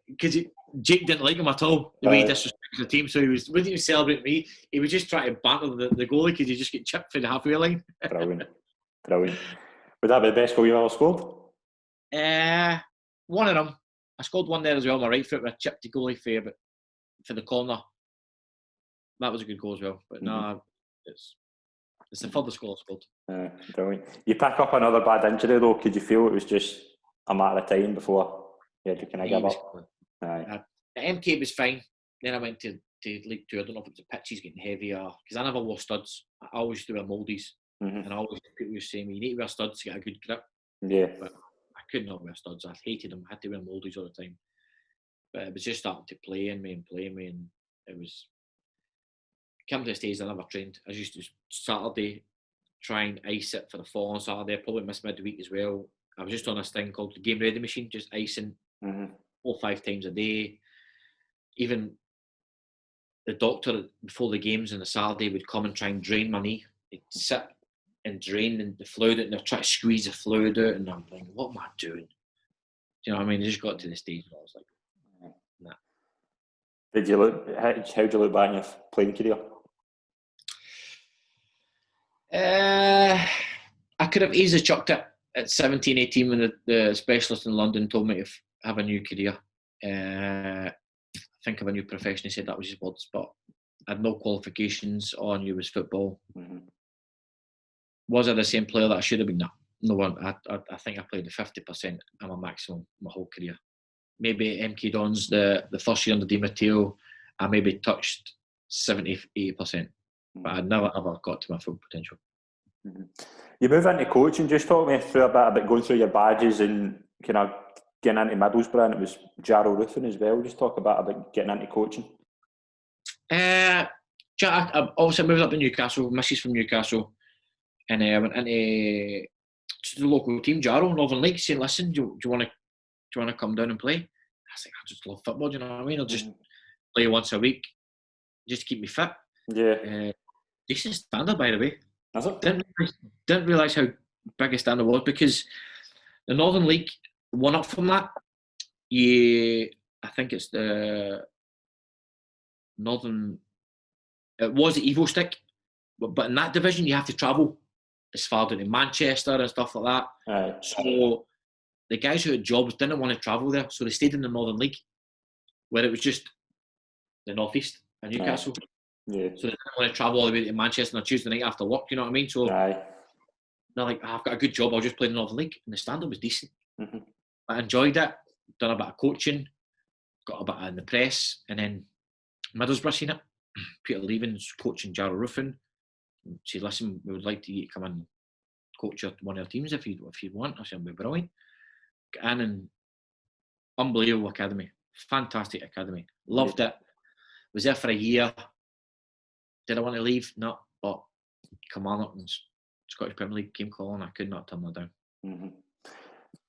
because Jake didn't like him at all, the way he disrespected the team. So he wasn't even celebrating me. He was just trying to banter the goalie because he just get chipped for the halfway line. Brilliant. Would that be the best goal you've ever scored? One of them. I scored one there as well, my right foot with a chipped goalie for the corner. That was a good goal as well. But no, it's the furthest goal I scored. Brilliant. You pick up another bad injury though. Could you feel it was just a matter of time before you had to kind of give up? The MK was fine. Then I went to League 2. I don't know if it was the pitches getting heavier because I never wore studs. I always used to wear mouldies. And people used to say to me, you need to wear studs to get a good grip. Yeah. But I could not wear studs. I hated them. I had to wear mouldies all the time. But it was just starting to play in me. And it was... Come to the stage I never trained. I used to Saturday try and ice it for the following Saturday. I probably missed midweek as well. I was just on this thing called the game ready machine, just icing 4 or 5 times a day. Even the doctor before the games on the Saturday would come and try and drain my knee. He'd sit and drain the fluid out, and they'd try to squeeze the fluid out, and I'm like, what am I doing? Do you know what I mean? I just got to the stage where I was like, nah. How did you look back on your playing career? I could have easily chucked it at 17, 18 when the specialist in London told me to have a new career. Think of a new profession. He said that was his words, but I had no qualifications. All I knew was football. Was I the same player that I should have been? No one. I think I played the 50% of my maximum my whole career. Maybe MK Dons the first year under Di Matteo, I maybe touched 70, 80%. But I never ever got to my full potential. You move into coaching. Just talk me through a bit about going through your badges and kind of getting into Middlesbrough, and it was Jarrow Roofing as well. Just talk a bit about getting into coaching. I obviously moved up in Newcastle, missus from Newcastle, and I went into the local team, Jarrow, Northern League, saying, listen, do you want to come down and play? I was like, I just love football, do you know what I mean? I'll just play once a week, just to keep me fit. Yeah. Decent standard, by the way. Is it? Didn't realise how big a standard was, because the Northern League, one up from that, I think it's the Northern... It was the Evo Stick, but in that division you have to travel as far down to Manchester and stuff like that. So the guys who had jobs didn't want to travel there, so they stayed in the Northern League, where it was just the North East and Newcastle. Yeah. So they didn't want to travel all the way to Manchester on a Tuesday night after work, you know what I mean? So they're like, I've got a good job, I'll just play in the Northern League. And the standard was decent. I enjoyed it, done a bit of coaching, got a bit in the press, and then Middlesbrough seen it. Peter Leven's coaching Jarrow Roofing. She said, listen, we would like to come and coach one of our teams if you want. I said, it'll be brilliant. Got in and unbelievable academy. Fantastic academy. Loved it. Was there for a year. Did I want to leave? No. But Kilmarnock and Scottish Premier League came calling. I could not turn that down.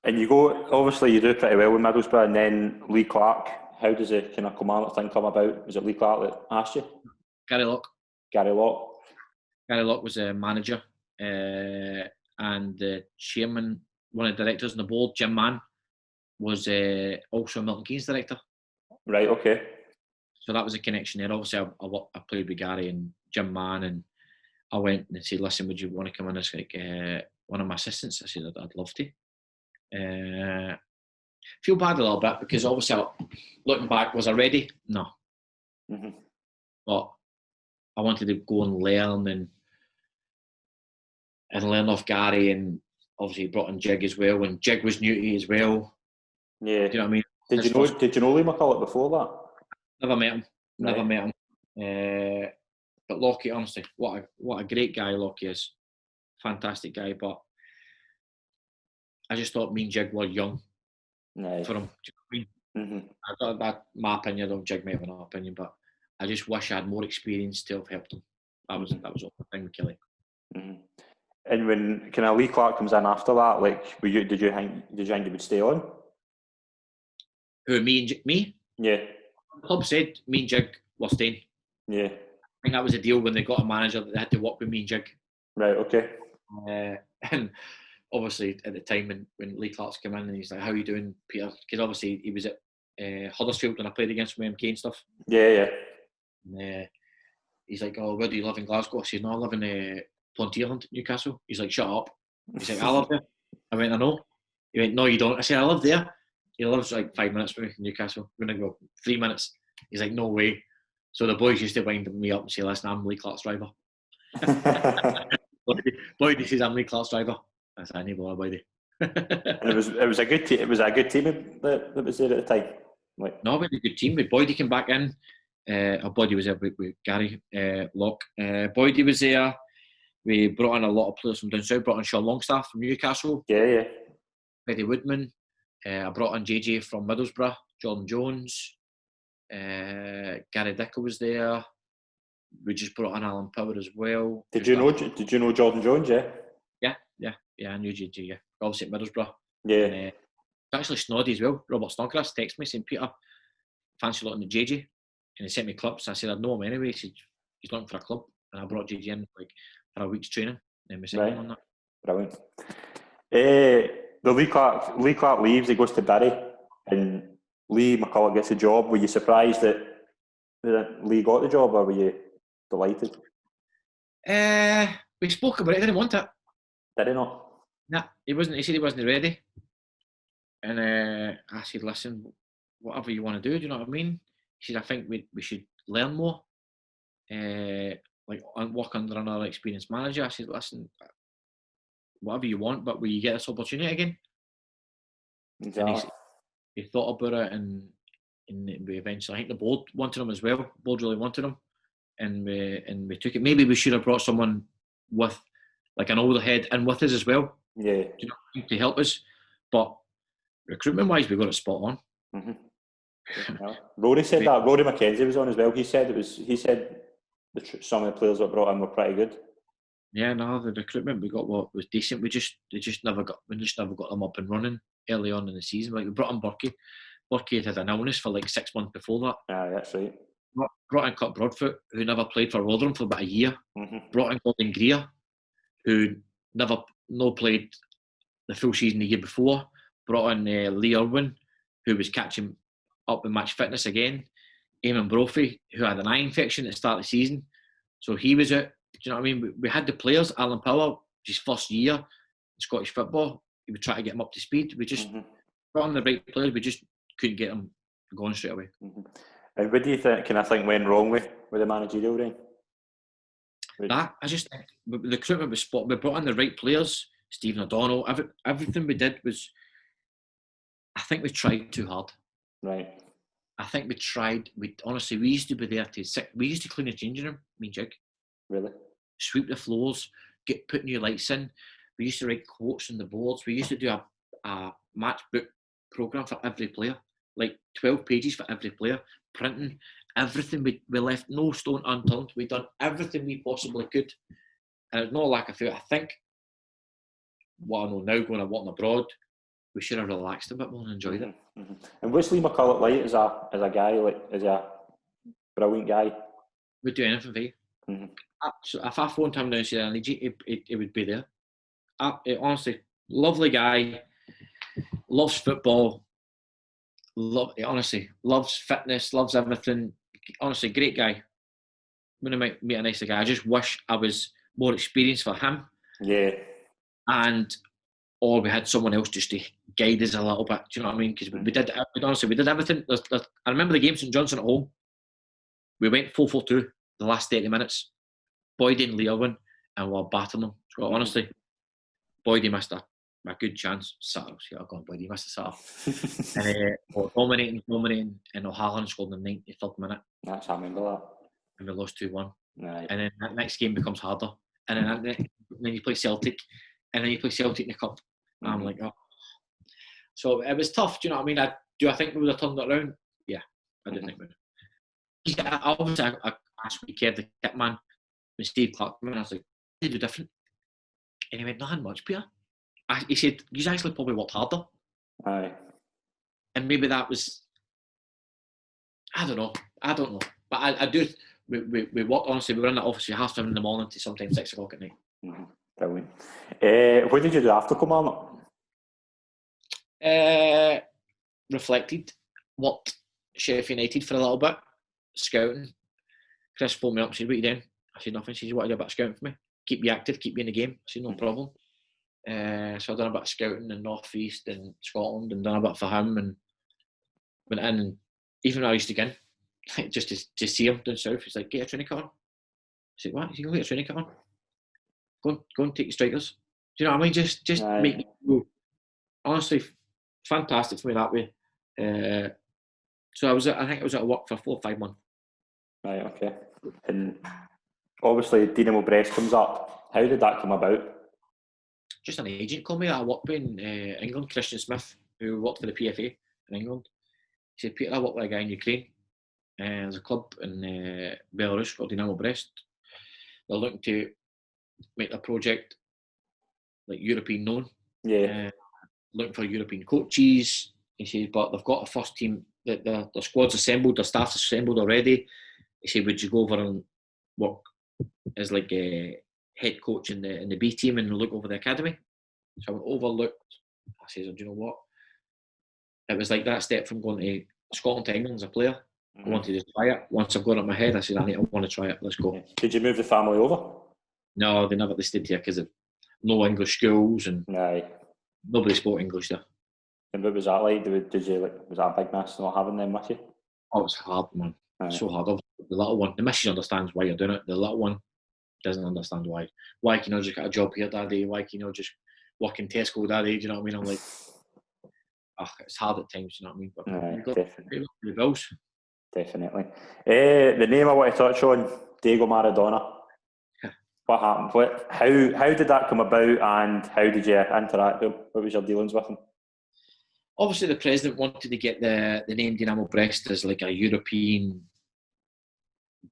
And you go, obviously you do pretty well with Middlesbrough, and then Lee Clark. How does the kind of Kilmarnock thing come about? Was it Lee Clark that asked you? Gary Locke. Gary Locke was a manager, and the chairman, one of the directors on the board, Jim Mann, was also a Milton Keynes director. Right, okay. So that was a connection there. Obviously, I played with Gary and Jim Mann, and I went and said, listen, would you want to come in as like one of my assistants? I said, I'd love to. Feel bad a little bit because obviously, looking back, was I ready? No. But I wanted to go and learn and learn off Gary, and obviously brought in Jig as well, and Jig was new to me as well. Yeah. Do you know what I mean? Did you know Lee McCulloch before that? Never met him. Never met him. But Lockie, honestly, what a great guy Lockie is. Fantastic guy. But I just thought me and Jig were young for him. Do you know what I mean? I thought that my opinion, though, Jig may have an opinion, but I just wish I had more experience to have helped him. That was all the thing with Kelly. Mm-hmm. And when kind of Lee Clark comes in after that, like, did you think he would stay on? Who, me? Yeah. The club said me and Jig were staying. Yeah. I think that was a deal when they got a manager that they had to work with me and Jig. Right. Okay. And obviously at the time when Lee Clark's come in and he's like, "How are you doing, Peter?" Because obviously he was at Huddersfield when I played against him, MK and stuff. Yeah. And, he's like, "Oh, where do you live in Glasgow?" I said, "No, I live in Ponteerland, Newcastle." He's like, "Shut up." He's like, "I live there." I went, "I know." He went, "No, you don't." I said, "I live there." He lives like 5 minutes from me in Newcastle. We're going to go 3 minutes. He's like, "No way." So the boys used to wind me up and say, "Listen, I'm Lee Clark's driver." Boydie says, "I'm Lee Clark's driver." I said, "I need more, Boydie." And it was a good team. It was a good team that was there at the time. Like, no, we had a good team. But Boydie came back in. Boydie was there with Gary Locke. Boydie was there. We brought in a lot of players from down south. Brought in Sean Longstaff from Newcastle. Yeah. Eddie Woodman. I brought in JJ from Middlesbrough. Jordan Jones. Gary Dicker was there. We just brought in Alan Power as well. Did you know Jordan Jones? Yeah, I knew JJ. Yeah, obviously at Middlesbrough. Yeah. And, actually Snoddy as well. Robert Snodgrass texted me saying, "Peter, fancy looking at JJ," and he sent me clips. I said, "I'd know him anyway." He said, "He's looking for a club," and I brought JJ in like for a week's training, and we signed him on that. Brilliant. The Lee Clark leaves. He goes to Bury, and Lee McCulloch gets a job. Were you surprised that Lee got the job, or were you delighted? We spoke about it. He didn't want it. Did he not? Nah, he wasn't. He said he wasn't ready. And I said, "Listen, whatever you want to do, do you know what I mean?" He said, "I think we should learn more, like work under another experienced manager." I said, "Listen, whatever you want, but will you get this opportunity again?" Exactly. And he thought about it, and we eventually, I think the board wanted him as well. The board really wanted him, and we took it. Maybe we should have brought someone with like an older head in with us as well. Yeah. You know, to help us, but recruitment wise, we got it spot on. Mm-hmm. Rory said that. Rory McKenzie was on as well. He said some of the players that brought in were pretty good. Yeah, no, the recruitment we got was decent. We just never got them up and running early on in the season. Like we brought in Burkie. Burkie had an illness for like 6 months before that. That's right. Brought in Cut Broadfoot, who never played for Rotherham for about a year. Mm-hmm. Brought in Gordon Greer, who never played the full season the year before. Brought in Lee Irwin, who was catching up with match fitness again. Eamon Brophy, who had an eye infection at the start of the season. So he was out. Do you know what I mean? We had the players. Alan Power, his first year in Scottish football, he would try to get him up to speed. We just brought on the right players. We just couldn't get them going straight away. Mm-hmm. And what do you think went wrong with the managerial reign? I just think the recruitment was spot. We brought in the right players. Stephen O'Donnell. Everything we did was. I think we tried too hard. Right. I think we tried. We used to be there we used to clean the changing room. Me and Jig. Really? Sweep the floors. Put new lights in. We used to write quotes on the boards. We used to do a match book program for every player, like 12 pages for every player, printing everything. We left no stone unturned. We done everything we possibly could, and it's not like I feel. I think what I know now, going and working abroad, we should have relaxed a bit more and enjoyed it. Mm-hmm. And what's Lee McCulloch like as a guy? Like, is he a brilliant guy? Would do anything for you. Mm-hmm. So if I phoned him down and said I need you, it would be there. Honestly, lovely guy, loves football. Honestly, loves fitness, loves everything. Honestly, great guy. I'm gonna meet a nicer guy. I just wish I was more experienced for him. Yeah. Or we had someone else just to guide us a little bit. Do you know what I mean? Because we did everything. I remember the game St Johnstone at home. We went 4-4-2 the last 30 minutes. Boydie and Lee Irwin, and we were battering them. So honestly, Boydie missed a good chance. Boydie missed a sitter. And we were dominating, and O'Halloran scored in the 93rd minute. I remember that. And we lost 2-1. Right. And then that next game becomes harder. And then you play Celtic, and then you play Celtic in the Cup. Mm-hmm. I'm like, oh. So it was tough. Do you know what I mean? Do I think we would have turned it around? Yeah, I do think we would. I asked me Kev, the kit man, with Steve Clark, and I was like, they do different. And he went, nothing much, Peter. He said, you actually probably worked harder. Aye. And maybe that was, I don't know. But I do, we worked, honestly, we were in the office from 7:30 in the morning to sometimes 6 o'clock at night. Mm-hmm. Brilliant. What did you do after Kilmarnock? Reflected, worked Sheffield United for a little bit, scouting. Chris phoned me up and said, what are you doing? I said, nothing. He said, you want to do a bit of scouting for me? Keep you active, keep you in the game. I said, no problem. So I've done a bit of scouting in North East and Scotland and done a bit for him, and went in, and even when I used to get in, just to see him down south, he's like, get a training card on. I said, what? You can get a training card on? Go and take the strikers. Do you know what I mean? Just make me go. Honestly, fantastic for me that way. So I think I was at work for 4 or 5 months. Right, okay. And obviously Dynamo Brest comes up. How did that come about? Just an agent called me that I worked with in England, Christian Smith, who worked for the PFA in England. He said, Peter, I work with a guy in Ukraine. There's a club in Belarus called Dynamo Brest. They're looking to make their project like European known. Yeah. Looking for European coaches. He said, but they've got a first team, that their squad's assembled, their staff's assembled already. He said, would you go over and work as like a head coach in the B team and look over the academy? So I went over, looked. I said, do you know what? It was like that step from going to Scotland to England as a player. I wanted to try it. Once I've got it in my head, I said, I want to try it. Let's go. Did you move the family over? No, they never stayed here because of no English schools and nobody spoke English there. And what was that like? Did you was that a big mess not having them with you? Oh, it was hard, man. So hard. The little one, the missus understands why you're doing it. The little one doesn't understand why. Why can you not just get a job here, Daddy? Why can you not just work in Tesco, Daddy? Do you know what I mean? I'm like, it's hard at times. You know what I mean? But you've got definitely. to pay the bills. Definitely. The name I want to touch on, Diego Maradona. What happened? How did that come about, and how did you interact with him? What was your dealings with him? Obviously, the president wanted to get the name Dynamo Brest as like a European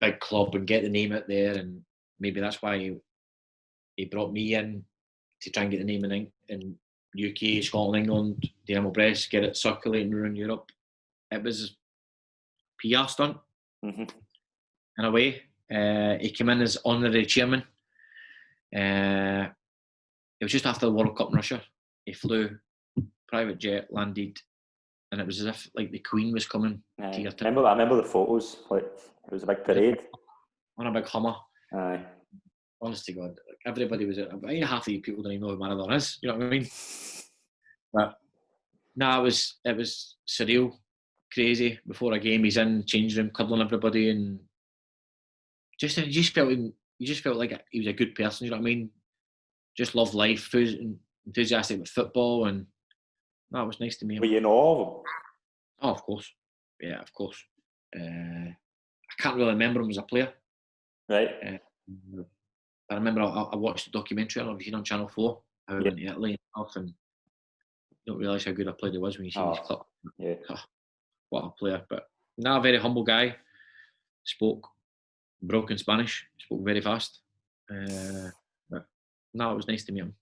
big club and get the name out there, and maybe that's why he brought me in to try and get the name in UK, Scotland, England, Dynamo Brest, get it circulating around Europe. It was a PR stunt in a way. He came in as honorary chairman. It was just after the World Cup in Russia. He flew, private jet, landed, and it was as if like the Queen was coming to your town. I remember the photos. Like it was a big parade on a big Hummer. Aye. Honest to God, like, everybody was. Half of the people didn't even know who Maradona is. You know what I mean? But no, it was surreal, crazy. Before a game, he's in change room cuddling everybody, and you just felt like he was a good person. You know what I mean? Just loved life, enthusiastic with football, and that was nice to meet him. Were you know of him? Oh, of course. Yeah, of course. I can't really remember him as a player. Right. I remember I watched the documentary on Channel 4, how he went to Italy and stuff, and you don't realise how good a player he was when you see his club. Yeah. What a player. But now a very humble guy. Spoke broken Spanish, spoke very fast. But no, it was nice to meet him.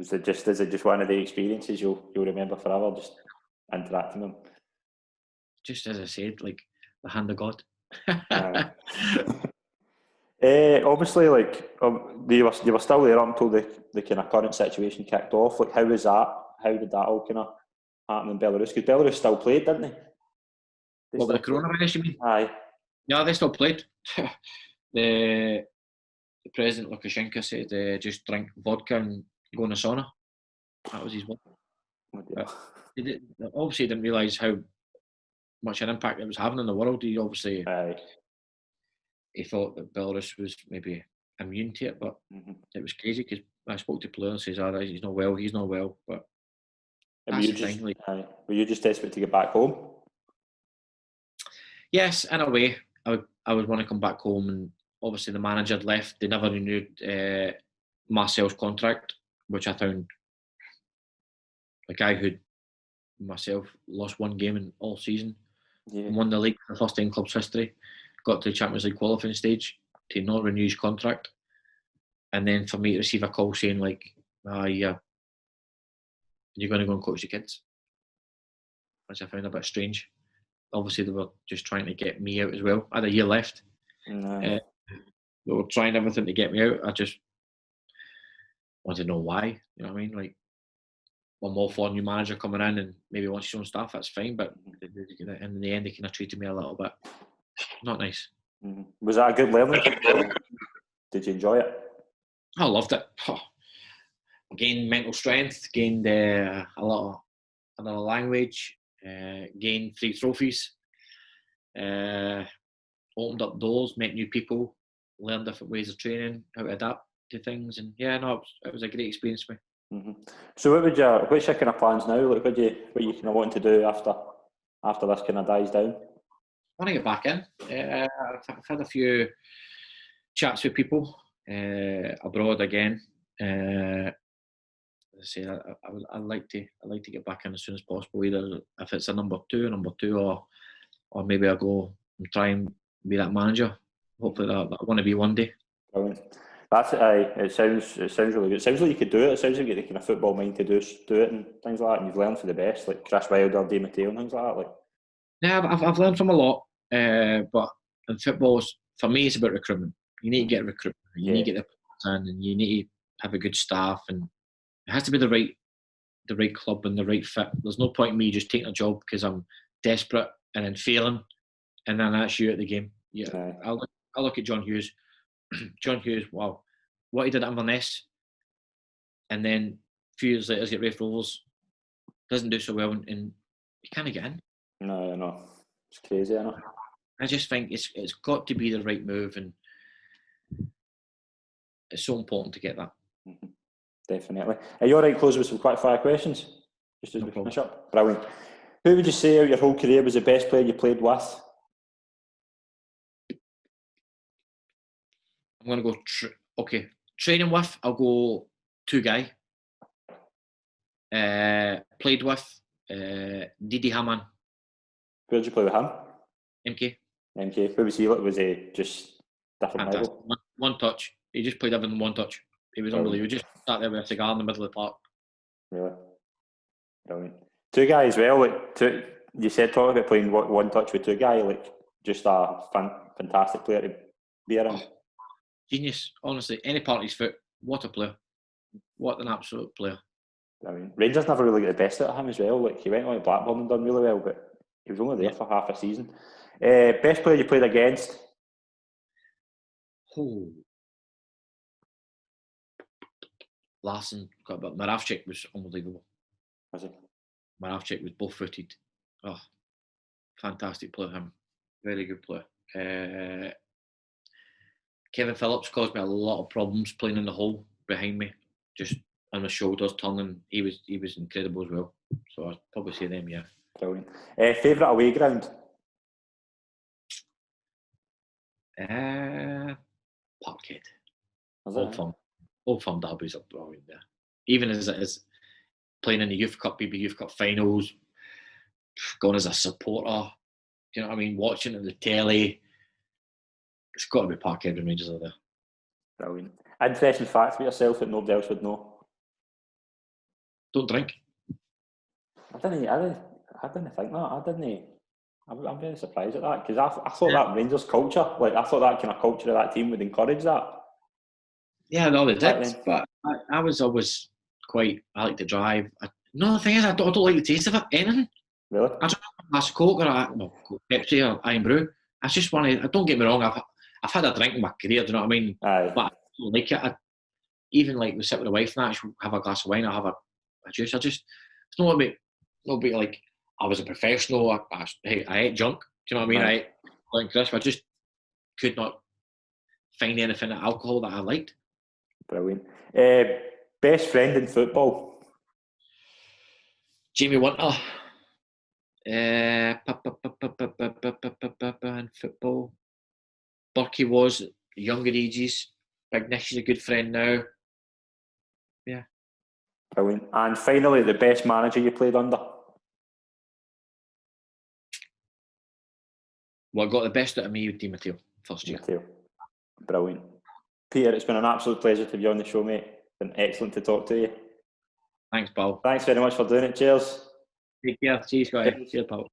Is it just one of the experiences you'll remember forever, just interacting with him? Just as I said, like the hand of God. Obviously, like you were still there until the kind of current situation kicked off. Like, how was that? How did that all kind of happen in Belarus? Because Belarus still played, didn't they? What, with the coronavirus, you mean? Aye. Yeah, they still played. The president Lukashenko said, just drink vodka and go in a sauna. That was his word. He obviously didn't realise how much an impact it was having in the world. He obviously he thought that Belarus was maybe immune to it, but it was crazy because I spoke to players and says, he's not well, but were you just desperate to get back home? Yes, in a way. I would want to come back home, and obviously the manager had left. They never renewed Marcel's contract, which I found a guy who myself lost one game in all season, Yeah. Won the league for the first time in club's history. Got to the Champions League qualifying stage to not renew his contract. And then for me to receive a call saying like, yeah, you're going to go and coach the kids, which I found a bit strange. Obviously, they were just trying to get me out as well. I had a year left. No. They were trying everything to get me out. I just wanted to know why. You know what I mean? Like, I'm all for a new manager coming in and maybe wants his own staff, that's fine. But in the end, they kind of treated me a little bit not nice. Mm-hmm. Was that a good learning? Did you enjoy it? I loved it. Gained mental strength, gained a lot of another language, gained 3 trophies, opened up doors, met new people, learned different ways of training, how to adapt to things, and it was a great experience for me. Mm-hmm. So what's your kind of plans now? Like, what you kind of want to do after this kind of dies down? I want to get back in. I've had a few chats with people abroad again. As I say, I'd like to get back in as soon as possible. Either if it's a number two, or maybe I'll go and try and be that manager. Hopefully, that I want to be one day. Brilliant. That's it. Sounds really good. It sounds like you could do it. It sounds like you get the kind of football mind to do it and things like that. And you've learned for the best, like Chris Wilder, Di Matteo, and things like that. Like, Yeah, I've learned from a lot, but in football, for me, it's about recruitment. You need to get recruitment. You need to get the players in, and you need to have a good staff, and it has to be the right club and the right fit. There's no point in me just taking a job because I'm desperate and then failing, and then that's you at the game. Yeah, I'll look at John Hughes. John Hughes, wow, what he did at Inverness, and then a few years later, get Raith Rovers, doesn't do so well, and you can't get in. No, it's crazy, I know. I just think it's got to be the right move, and it's so important to get that. Mm-hmm. Definitely. Are you all right close with some quick fire questions? Just as we finish up. Brilliant. Who would you say out your whole career was the best player you played with? I'm going to go, training with, I'll go 2 guy. Played with Didi Hamann. Where did you play with him? MK. Who was he like? Was he just different level? One touch. He just played everything in one touch. He was unbelievable. He just sat there with a cigar in the middle of the park. Really? Brilliant. 2 guy as well. Like, you said talk about playing one touch with 2 guy. Like, just a fantastic player to be around. Genius. Honestly, any part of his foot. What a player. What an absolute player. I mean, Rangers never really got the best out of him as well. Like, he went on to Blackburn and done really well, but he was only there for half a season. Best player you played against? Oh. Larson, but Maravchik was unbelievable. Was he? Maravchik was both-footed. Oh, fantastic player, him. Very good player. Kevin Phillips caused me a lot of problems playing in the hole behind me, just on my shoulders, turning. He was incredible as well. So I'd probably say them, yeah. Brilliant. Favourite away ground? Parkhead. Old Firm derbies are brilliant there. Even as it is playing in the Youth Cup, BB Youth Cup finals, going as a supporter, you know what I mean, watching it on the telly, it's got to be Parkhead when Rangers are there. Brilliant. Interesting fact about yourself that nobody else would know. Don't drink. I didn't think that. I'm very surprised at that, because I thought that Rangers culture, like I thought that kind of culture of that team would encourage that. Yeah, no, they did. But I was always I like to drive. The thing is, I don't like the taste of it, anything. Really? I don't have a glass of Coke or Pepsi or Iron Brew. I just want to, don't get me wrong, I've had a drink in my career, do you know what I mean? Aye. But I don't like it. Even like we sit with the wife and I have a glass of wine, I have a juice. It's not about like, I was a professional, I ate junk, do you know what I mean? I ate like crisp. I just could not find anything at alcohol that I liked. Brilliant. Best friend in football? Jamie Winter. In football. Burkie was younger ages. Big Nish is a good friend now. Yeah. Brilliant. And finally, the best manager you played under? What got the best out of me would be Matteo, first year. Matteo. Brilliant. Peter, it's been an absolute pleasure to be on the show, mate. It's been excellent to talk to you. Thanks, pal. Thanks very much for doing it. Cheers. Take care. Cheers, guys. Cheers, pal.